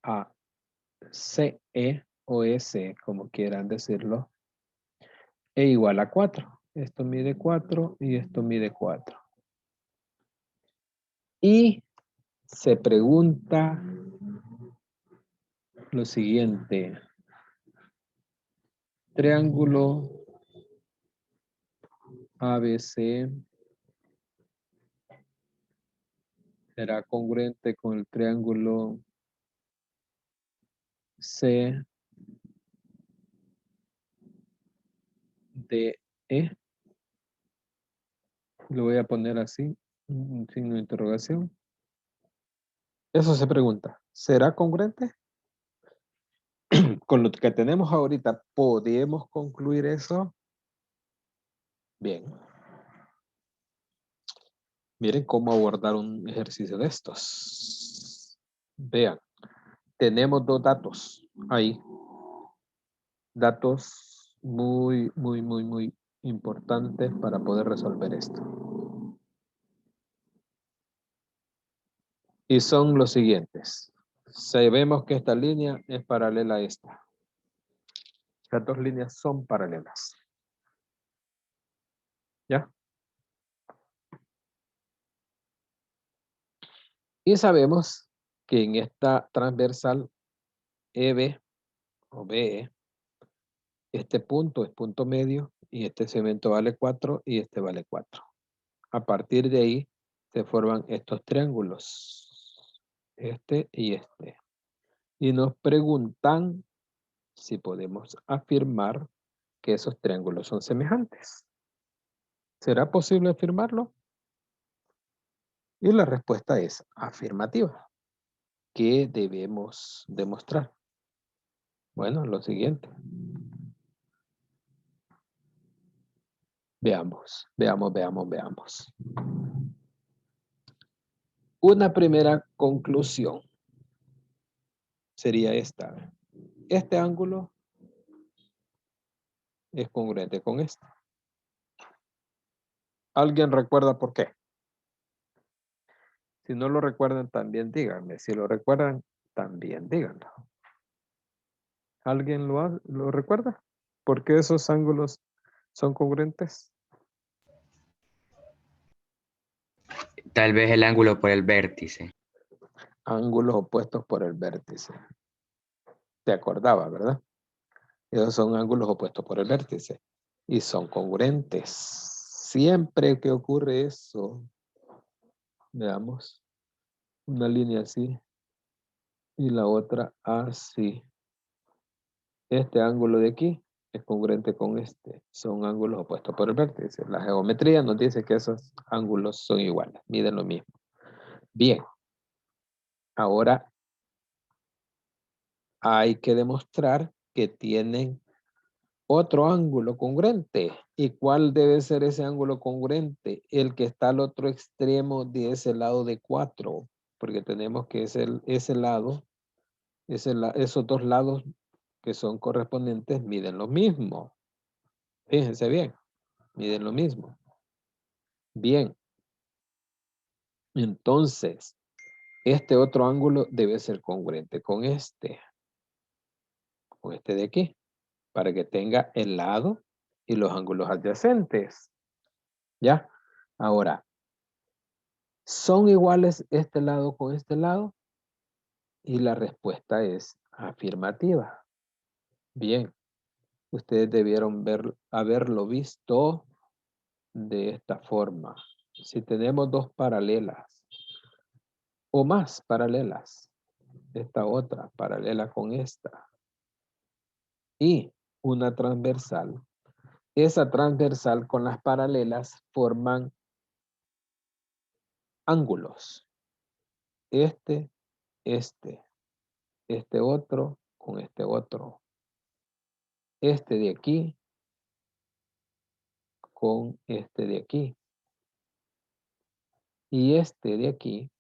a CE o S, como quieran decirlo, e igual a 4. Esto mide 4 y esto mide 4. Y se pregunta lo siguiente. Triángulo ABC será congruente con el triángulo CDE. Lo voy a poner así, un signo de interrogación. Eso se pregunta. ¿Será congruente? Con lo que tenemos ahorita, ¿podemos concluir eso? Bien. Miren cómo abordar un ejercicio de estos. Vean, tenemos dos datos ahí. Datos muy, muy, muy, muy importantes para poder resolver esto. Y son los siguientes. Sabemos que esta línea es paralela a esta. Estas dos líneas son paralelas. ¿Ya? Y sabemos que en esta transversal EB o BE, este punto es punto medio y este segmento vale 4 y este vale 4. A partir de ahí se forman estos triángulos, este y este. Y nos preguntan si podemos afirmar que esos triángulos son semejantes. ¿Será posible afirmarlo? Y la respuesta es afirmativa. ¿Qué debemos demostrar? Bueno, lo siguiente. Veamos. Una primera conclusión sería esta. Este ángulo es congruente con este. ¿Alguien recuerda por qué? Si no lo recuerdan, también díganme. Si lo recuerdan, también díganlo. ¿Alguien lo recuerda? ¿Por qué esos ángulos son congruentes? Tal vez el ángulo por el vértice. Ángulos opuestos por el vértice. Te acordaba, ¿verdad? Esos son ángulos opuestos por el vértice. Y son congruentes. Siempre que ocurre eso, veamos, una línea así y la otra así. Este ángulo de aquí es congruente con este. Son ángulos opuestos por el vértice. La geometría nos dice que esos ángulos son iguales, miden lo mismo. Bien, Ahora hay que demostrar que tienen otro ángulo congruente. ¿Y cuál debe ser ese ángulo congruente? El que está al otro extremo de ese lado de 4, porque tenemos que ese lado, esos dos lados que son correspondientes miden lo mismo. Fíjense bien, miden lo mismo. Bien. Entonces, este otro ángulo debe ser congruente con este de aquí, para que tenga el lado y los ángulos adyacentes. ¿Ya? Ahora, ¿son iguales este lado con este lado? Y la respuesta es afirmativa. Bien, ustedes debieron haberlo visto de esta forma. Si tenemos dos paralelas o más paralelas, esta otra paralela con esta y una transversal, esa transversal con las paralelas forman ángulos. Este otro con este otro. Este de aquí con este de aquí. Y este de aquí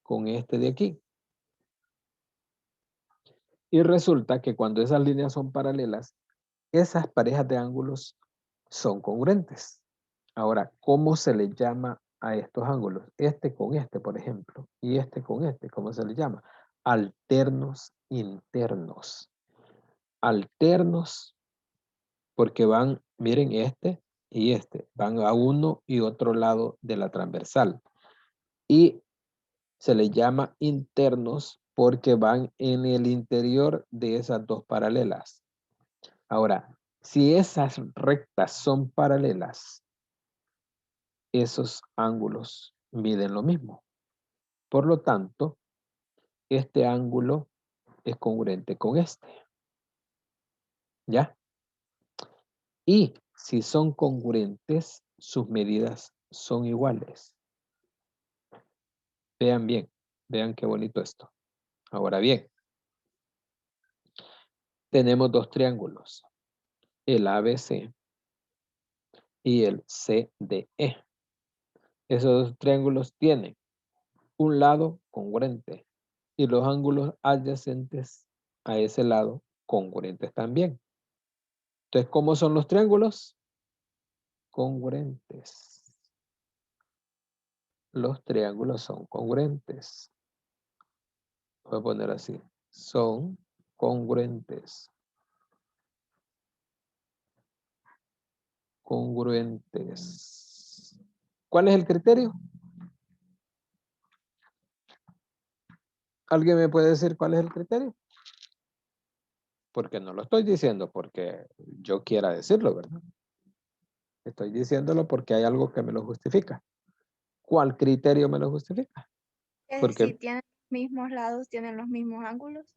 con este de aquí. Y resulta que cuando esas líneas son paralelas, esas parejas de ángulos son congruentes. Ahora, ¿cómo se le llama a estos ángulos? Este con este, por ejemplo, y este con este, ¿cómo se le llama? Alternos internos. Alternos porque van, miren este y este, van a uno y otro lado de la transversal. Y se le llama internos porque van en el interior de esas dos paralelas. Ahora, si esas rectas son paralelas, esos ángulos miden lo mismo. Por lo tanto, este ángulo es congruente con este. ¿Ya? Y si son congruentes, sus medidas son iguales. Vean bien, vean qué bonito esto. Ahora bien, tenemos dos triángulos, el ABC y el CDE. Esos dos triángulos tienen un lado congruente y los ángulos adyacentes a ese lado congruentes también. Entonces, ¿cómo son los triángulos? Congruentes. Los triángulos son congruentes. Voy a poner así. Son congruentes. Congruentes. ¿Cuál es el criterio? ¿Alguien me puede decir cuál es el criterio? Porque no lo estoy diciendo porque yo quiera decirlo, ¿verdad? Estoy diciéndolo porque hay algo que me lo justifica. ¿Cuál criterio me lo justifica? Porque Si tienen los mismos lados, tienen los mismos ángulos.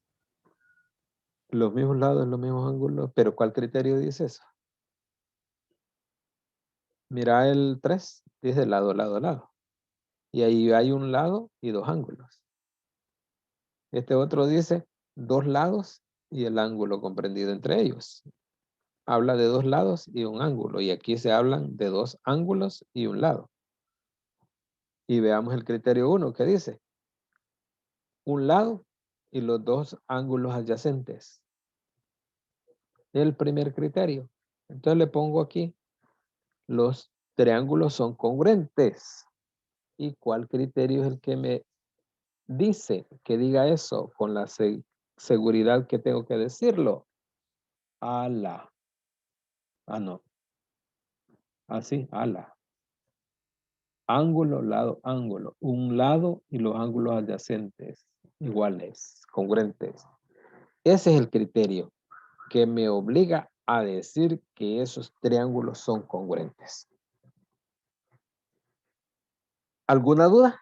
los mismos lados, los mismos ángulos, pero ¿cuál criterio dice eso? Mira el 3, dice lado, lado, lado. Y ahí hay un lado y dos ángulos. Este otro dice dos lados y el ángulo comprendido entre ellos. Habla de dos lados y un ángulo. Y aquí se hablan de dos ángulos y un lado. Y veamos el criterio 1 que dice un lado y los dos ángulos adyacentes. El primer criterio. Entonces le pongo aquí, los triángulos son congruentes. ¿Y cuál criterio es el que me dice que diga eso con la seguridad que tengo que decirlo? Ala. Ah, no. Así, ala. Ángulo, lado, ángulo. Un lado y los ángulos adyacentes iguales, congruentes. Ese es el criterio que me obliga a decir que esos triángulos son congruentes. ¿Alguna duda?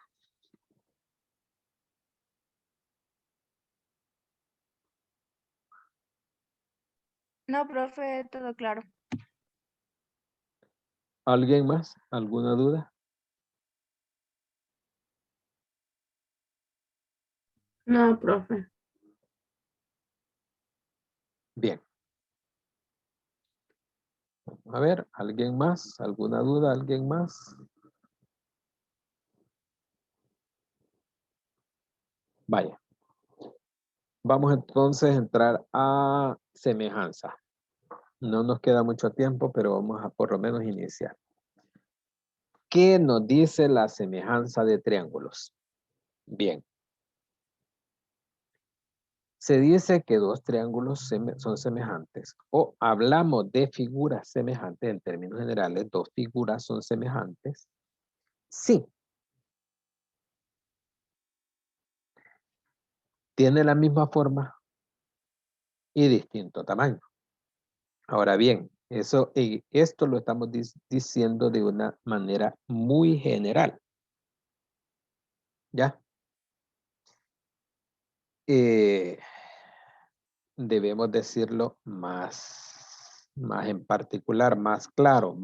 No, profe, todo claro. ¿Alguien más? ¿Alguna duda? No, profe. Bien. A ver, ¿alguien más? ¿Alguna duda? ¿Alguien más? Vaya. Vamos entonces a entrar a semejanza. No nos queda mucho tiempo, pero vamos a por lo menos iniciar. ¿Qué nos dice la semejanza de triángulos? Bien. Se dice que dos triángulos son semejantes o hablamos de figuras semejantes en términos generales. Dos figuras son semejantes. Sí. Tiene la misma forma y distinto tamaño. Ahora bien, esto lo estamos diciendo de una manera muy general. ¿Ya? Debemos decirlo más en particular, más claro,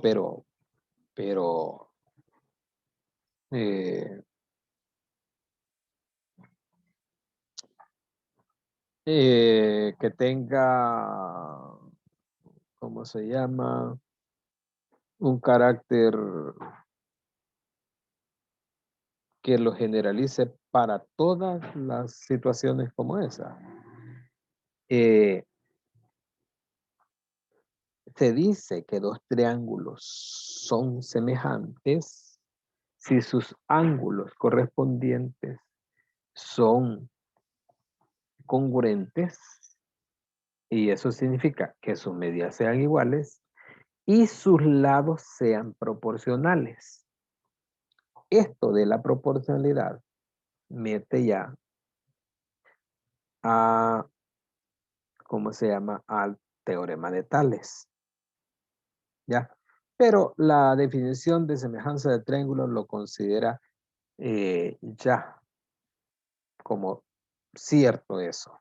pero eh, que tenga, ¿cómo se llama? Un carácter que lo generalice para todas las situaciones como esa. Se dice que dos triángulos son semejantes si sus ángulos correspondientes son congruentes, y eso significa que sus medidas sean iguales y sus lados sean proporcionales. Esto de la proporcionalidad mete ya a, ¿cómo se llama? Al teorema de Tales. ¿Ya? Pero la definición de semejanza de triángulos lo considera ya como cierto eso.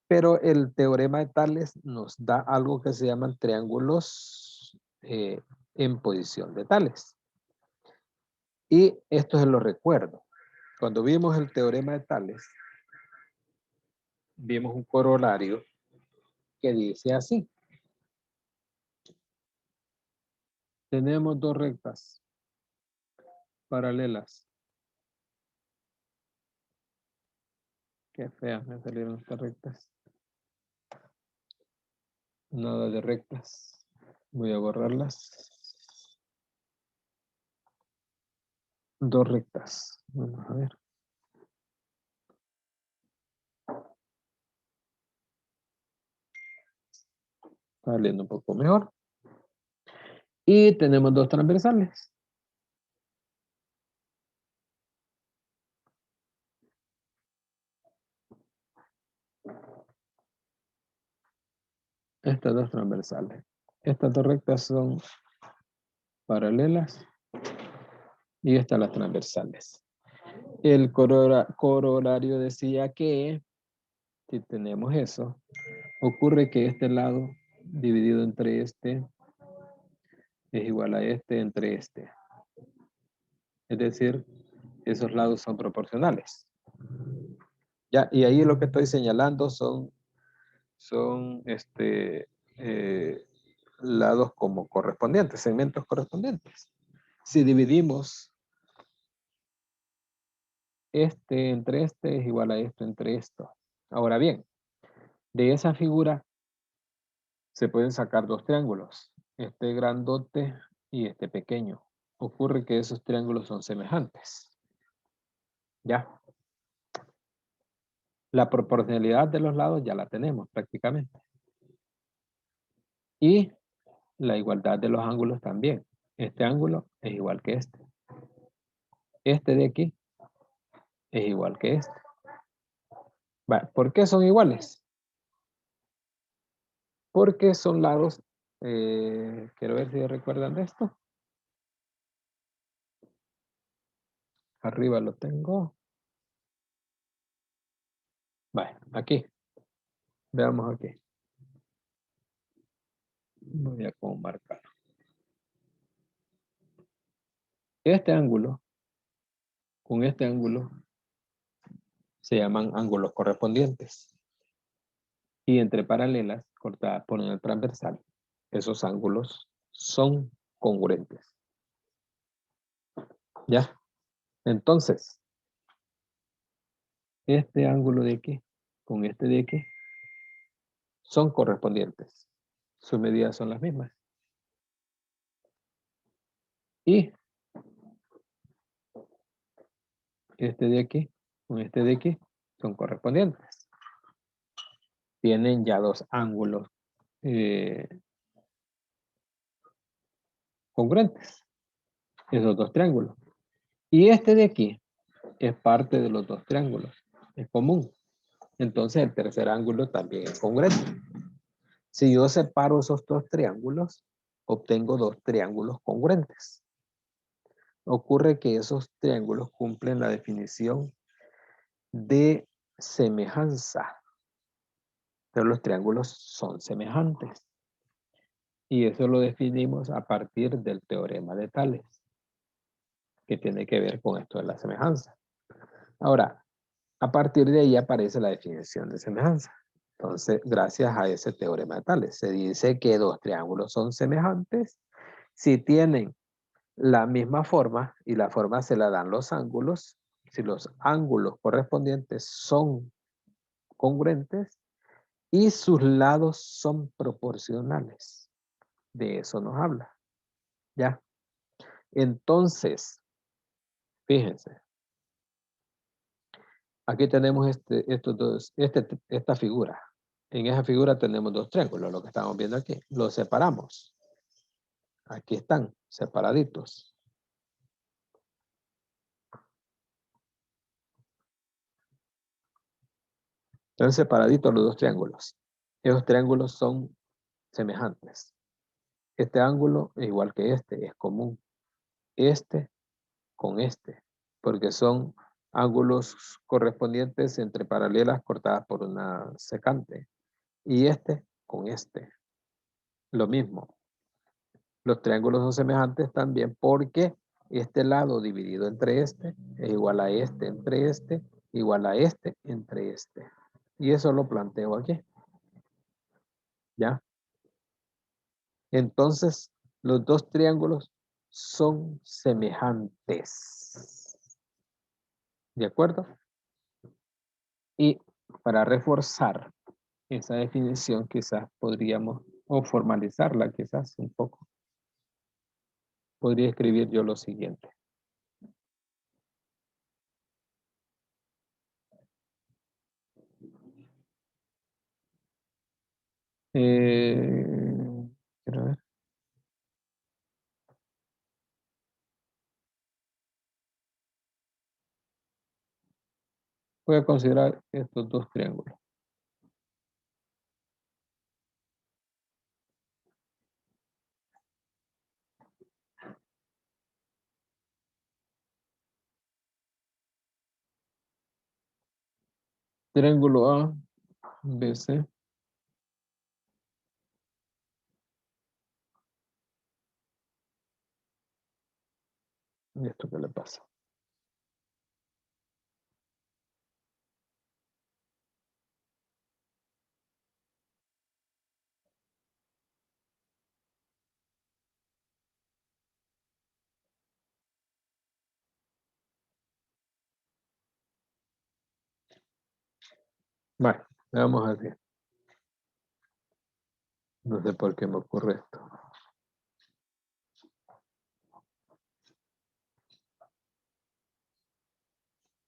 Pero el teorema de Tales nos da algo que se llaman triángulos en posición de Tales. Y esto se lo recuerdo. Cuando vimos el teorema de Tales, vimos un corolario que dice así. Tenemos dos rectas paralelas. Qué feas me salieron estas rectas. Nada de rectas. Voy a borrarlas. Dos rectas. Vamos a ver. Está saliendo un poco mejor. Y tenemos dos transversales. Estas dos transversales. Estas dos rectas son paralelas y estas las transversales. El corolario decía que si tenemos eso, ocurre que este lado dividido entre este es igual a este entre este. Es decir, esos lados son proporcionales. Ya, y ahí lo que estoy señalando son lados como correspondientes, segmentos correspondientes. Si dividimos este entre este es igual a esto entre esto. Ahora bien, de esa figura se pueden sacar dos triángulos, este grandote y este pequeño. Ocurre que esos triángulos son semejantes. ¿Ya? La proporcionalidad de los lados ya la tenemos prácticamente. Y la igualdad de los ángulos también. Este ángulo es igual que este. Este de aquí es igual que este. ¿Por qué son iguales? Porque son lados, quiero ver si recuerdan de esto. Arriba lo tengo. Vale, aquí. Veamos aquí. Voy a como marcar. Este ángulo con este ángulo se llaman ángulos correspondientes. Y entre paralelas cortadas por el transversal, esos ángulos son congruentes. ¿Ya? Entonces, este ángulo de aquí con este de aquí son correspondientes. Sus medidas son las mismas. Y este de aquí con este de aquí son correspondientes. Tienen ya dos ángulos congruentes. Esos dos triángulos. Y este de aquí es parte de los dos triángulos. Es común. Entonces el tercer ángulo también es congruente. Si yo separo esos dos triángulos, obtengo dos triángulos congruentes. Ocurre que esos triángulos cumplen la definición de semejanza. Pero los triángulos son semejantes. Y eso lo definimos a partir del teorema de Tales, que tiene que ver con esto de la semejanza. Ahora, a partir de ahí aparece la definición de semejanza. Entonces, gracias a ese teorema de Tales, se dice que dos triángulos son semejantes si tienen la misma forma, y la forma se la dan los ángulos. Si los ángulos correspondientes son congruentes y sus lados son proporcionales. De eso nos habla. ¿Ya? Entonces, fíjense. Aquí tenemos esta figura. En esa figura tenemos dos triángulos, lo que estamos viendo aquí. Los separamos. Aquí están, separaditos. Están separaditos los dos triángulos. Esos triángulos son semejantes. Este ángulo, igual que este, es común. Este con este, porque son ángulos correspondientes entre paralelas cortadas por una secante. Y este con este. Lo mismo. Los triángulos son semejantes también porque este lado dividido entre este es igual a este entre este, igual a este entre este. Y eso lo planteo aquí. ¿Ya? Entonces, los dos triángulos son semejantes. ¿De acuerdo? Y para reforzar esa definición, quizás podríamos, o formalizarla quizás un poco, podría escribir yo lo siguiente. Quiero ver. Voy a considerar estos dos triángulos. Triángulo A, BC. ¿Y esto qué le pasa? Vale, vamos a ver. No sé por qué me ocurre esto.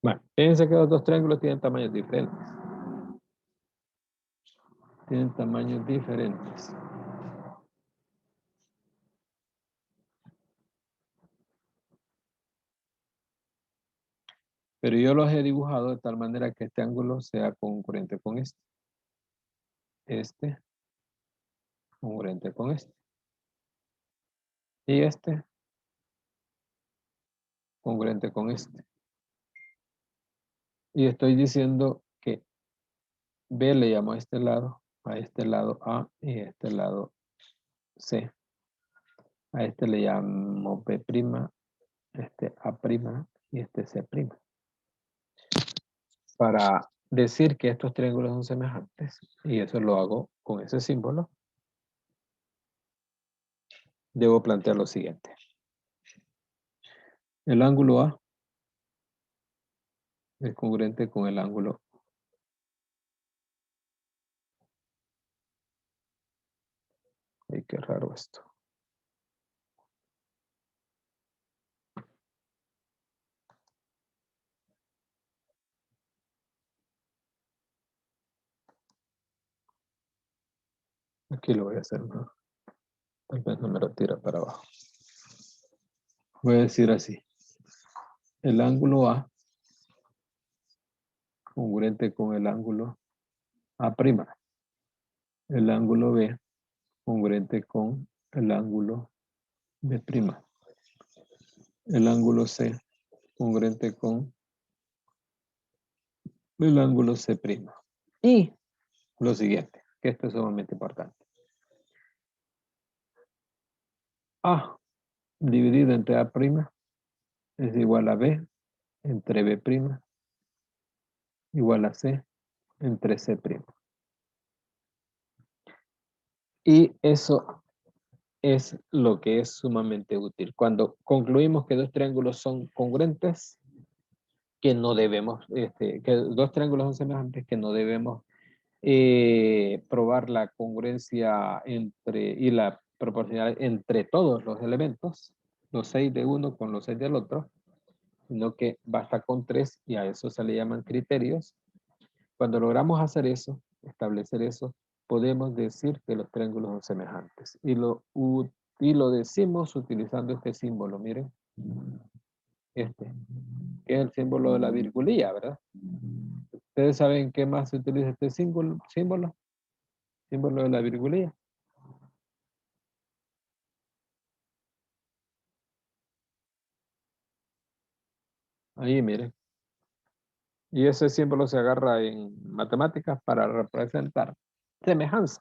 Bueno, fíjense que los dos triángulos tienen tamaños diferentes. Tienen tamaños diferentes. Pero yo los he dibujado de tal manera que este ángulo sea congruente con este. Este, congruente con este. Y este, congruente con este. Y estoy diciendo que B le llamo a este lado A y a este lado C. A este le llamo B', este A', y este C'. Para decir que estos triángulos son semejantes, y eso lo hago con ese símbolo, debo plantear lo siguiente. El ángulo A es congruente con el ángulo. Ay, qué raro esto. Aquí lo voy a hacer mejor. Tal vez no me lo tira para abajo. Voy a decir así. El ángulo A congruente con el ángulo A'. El ángulo B congruente con el ángulo B'. El ángulo C congruente con el ángulo C'. Y lo siguiente, que esto es sumamente importante. A dividido entre A' es igual a B entre B' igual a C entre C'. Y eso es lo que es sumamente útil. Cuando concluimos que dos triángulos son congruentes, que no debemos, que dos triángulos son semejantes, que no debemos probar la congruencia entre y la proporcionalidad entre todos los elementos, los 6 de uno con los 6 del otro, sino que basta con 3 y a eso se le llaman criterios. Cuando logramos hacer eso, establecer eso, podemos decir que los triángulos son semejantes. Y lo decimos utilizando este símbolo, miren. Este, que es el símbolo de la virgulilla, ¿verdad? ¿Ustedes saben qué más se utiliza este símbolo? Símbolo de la virgulilla. Ahí, miren. Y ese símbolo se agarra en matemáticas para representar semejanza.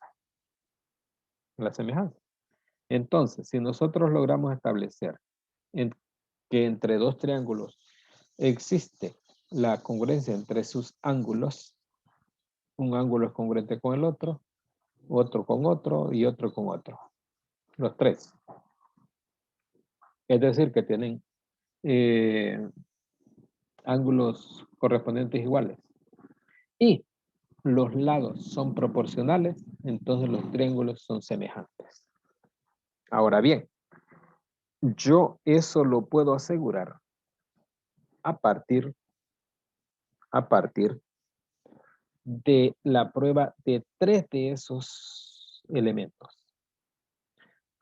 La semejanza. Entonces, si nosotros logramos establecer que entre dos triángulos existe la congruencia entre sus ángulos, un ángulo es congruente con el otro con otro y otro con otro. Los tres. Es decir, que tienen ángulos correspondientes iguales. Y los lados son proporcionales, entonces los triángulos son semejantes. Ahora bien, yo eso lo puedo asegurar a partir de la prueba de 3 de esos elementos.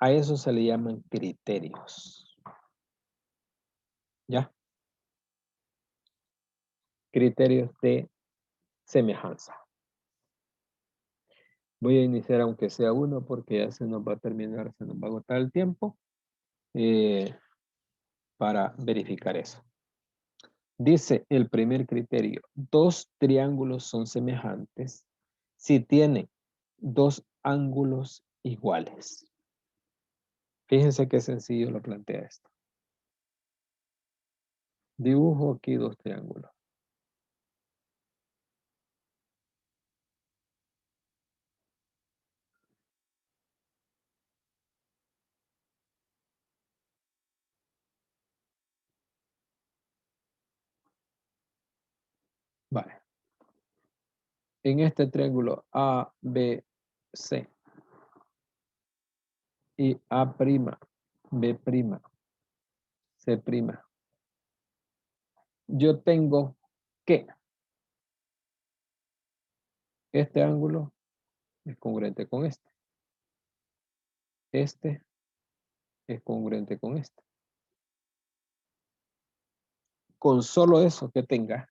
A eso se le llaman criterios. ¿Ya? Criterios de semejanza. Voy a iniciar aunque sea uno porque ya se nos va a terminar, se nos va a agotar el tiempo para verificar eso. Dice el primer criterio, dos triángulos son semejantes si tienen dos ángulos iguales. Fíjense qué sencillo lo plantea esto. Dibujo aquí dos triángulos. Vale. En este triángulo A, B, C y A', B', C'. Yo tengo que este ángulo es congruente con este. Este es congruente con este. Con solo eso que tenga,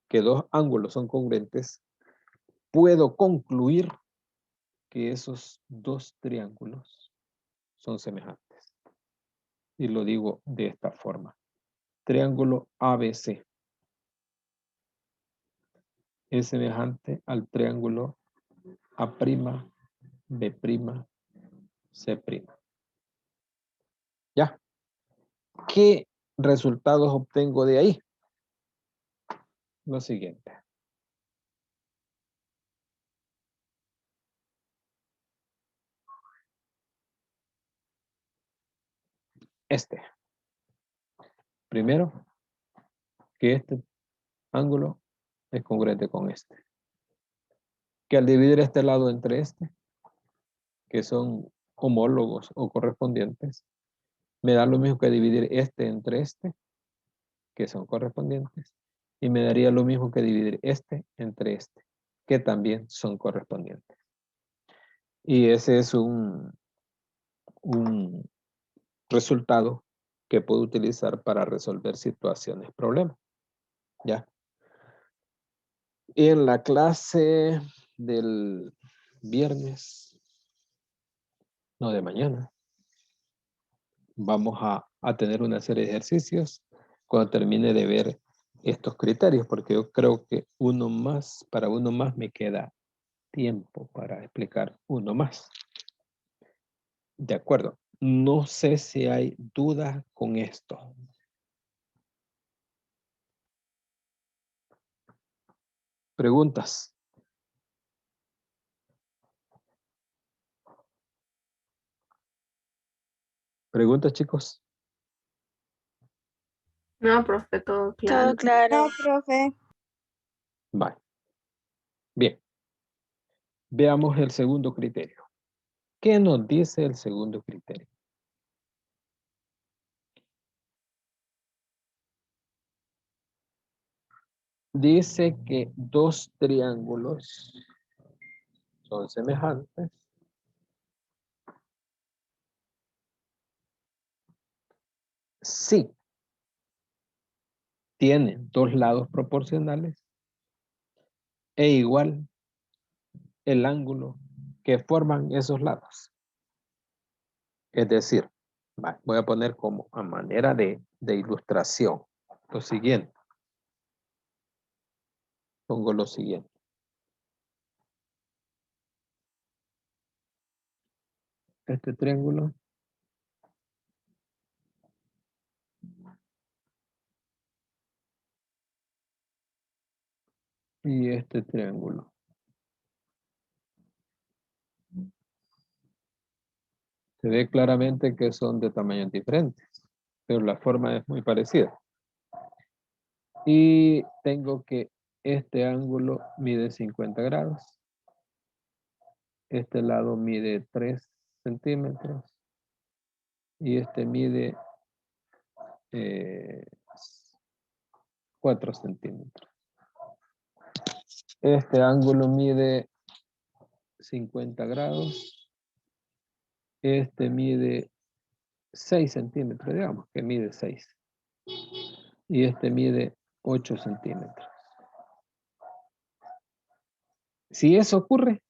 que dos ángulos son congruentes, puedo concluir que esos dos triángulos son semejantes. Y lo digo de esta forma. Triángulo ABC es semejante al triángulo A', B', C'. ¿Ya? ¿Qué resultados obtengo de ahí? Lo siguiente. Primero, que este ángulo es congruente con este. Que al dividir este lado entre este, que son homólogos o correspondientes, me da lo mismo que dividir este entre este, que son correspondientes, y me daría lo mismo que dividir este entre este, que también son correspondientes. Y ese es un resultado que puedo utilizar para resolver situaciones, problemas. ¿Ya? En la clase del viernes, no, de mañana, vamos a tener una serie de ejercicios cuando termine de ver estos criterios, porque yo creo que para uno más me queda tiempo para explicar uno más. De acuerdo. No sé si hay dudas con esto. Preguntas. Preguntas, chicos. No, profe, todo claro. Todo claro. No, profe. Vale. Bien. Veamos el segundo criterio. ¿Qué nos dice el segundo criterio? Dice que dos triángulos son semejantes si tienen dos lados proporcionales e igual el ángulo que forman esos lados. Es decir, voy a poner como a manera de ilustración lo siguiente. Pongo lo siguiente. Este triángulo y este triángulo. Se ve claramente que son de tamaños diferentes, pero la forma es muy parecida. Y tengo que este ángulo mide 50 grados. Este lado mide 3 centímetros. Y este mide 4 centímetros. Este ángulo mide 50 grados. Este mide 6 centímetros, digamos que mide 6. Y este mide 8 centímetros. Si eso ocurre,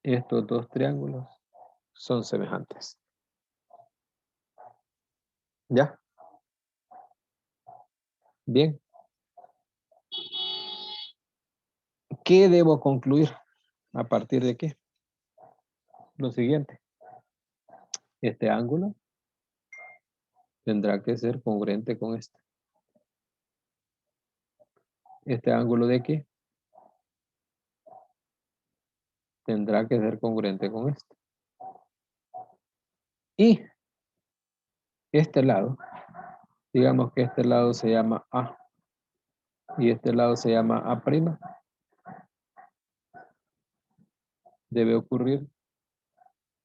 estos dos triángulos son semejantes. ¿Ya? Bien. ¿Qué debo concluir? ¿A partir de qué? Lo siguiente. Este ángulo tendrá que ser congruente con este. Este ángulo de aquí tendrá que ser congruente con este. Y este lado, digamos que este lado se llama A y este lado se llama A'. Debe ocurrir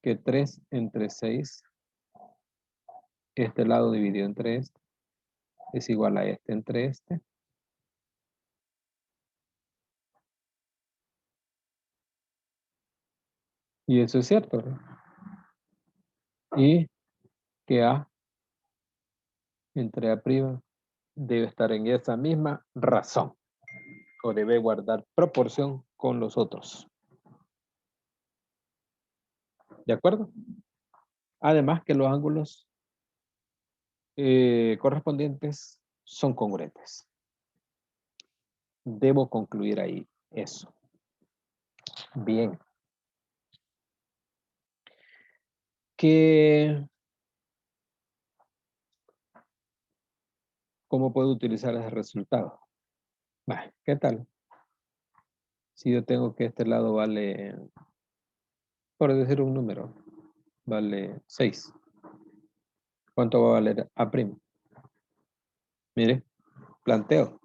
que 3 entre 6, este lado dividido entre este, es igual a este entre este. Y eso es cierto, ¿no? Y que A entre A' debe estar en esa misma razón o debe guardar proporción con los otros. ¿De acuerdo? Además que los ángulos correspondientes son congruentes. Debo concluir ahí eso. Bien. ¿Qué ¿cómo puedo utilizar ese resultado? Vale, ¿qué tal? Si yo tengo que este lado vale, por decir un número, vale 6. ¿Cuánto va a valer A'? Mire, planteo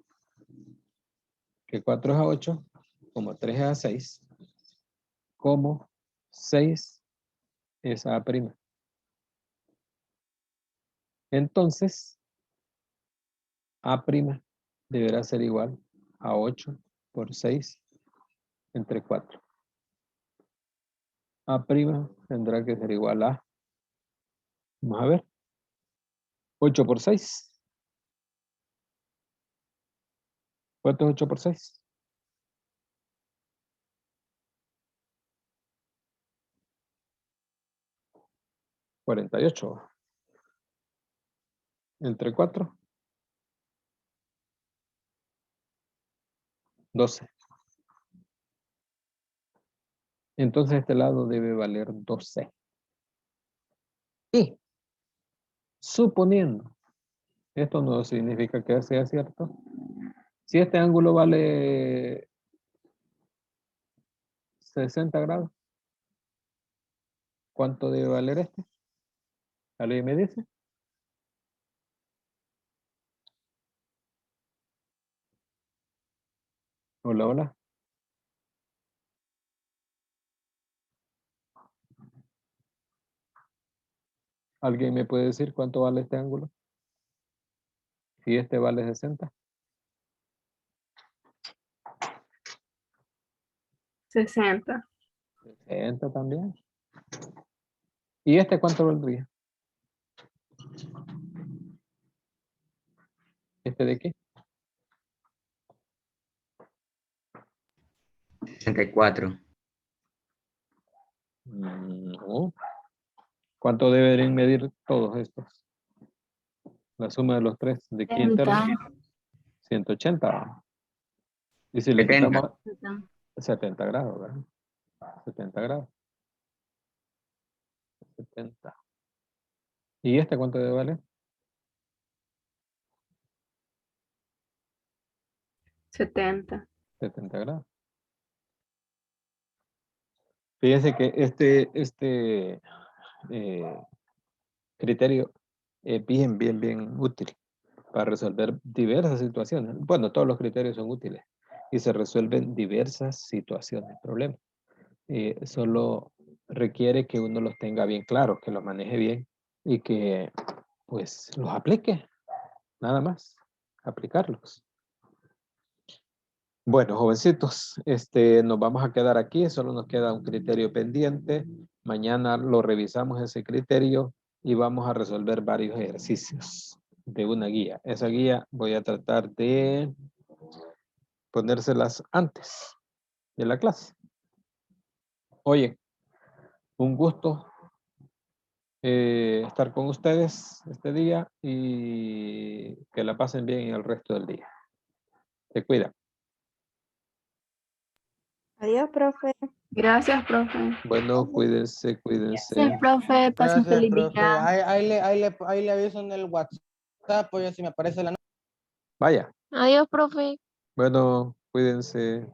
que 4 es a 8, como 3 es a 6, como 6 es A'. Entonces, A' deberá ser igual a 8 por 6 entre 4. A' tendrá que ser igual a, vamos a ver, 8 por 6. ¿Cuánto es 8 por 6? 48. Entre 4, 12. Entonces este lado debe valer 12. Y suponiendo, esto no significa que sea cierto, si este ángulo vale 60 grados, ¿cuánto debe valer este? ¿Alguien me dice? Hola, hola. ¿Alguien me puede decir cuánto vale este ángulo? Si este vale 60. 60. 60 también. ¿Y este cuánto valdría? ¿Este de qué? 64. No. ¿Cuánto deberían medir todos estos? La suma de los tres. ¿De qué interno? 180. Y si le 70. quitamos 70 grados, ¿verdad? 70 grados. 70. ¿Y este cuánto debe valer? 70. 70 grados. Fíjense que este criterio es bien útil para resolver diversas situaciones. Bueno, todos los criterios son útiles y se resuelven diversas situaciones, problemas. Solo requiere que uno los tenga bien claros, que los maneje bien y que pues los aplique, nada más, aplicarlos. Bueno, jovencitos, nos vamos a quedar aquí, solo nos queda un criterio pendiente. Mañana lo revisamos ese criterio y vamos a resolver varios ejercicios de una guía. Esa guía voy a tratar de ponérselas antes de la clase. Oye, un gusto estar con ustedes este día y que la pasen bien en el resto del día. Se cuidan. Adiós, profe. Gracias, profe. Bueno, cuídense. Sí, profe, pase un Gracias, feliz profe. día. Ahí le aviso en el WhatsApp, oye, si me aparece la... Vaya. Adiós, profe. Bueno, cuídense.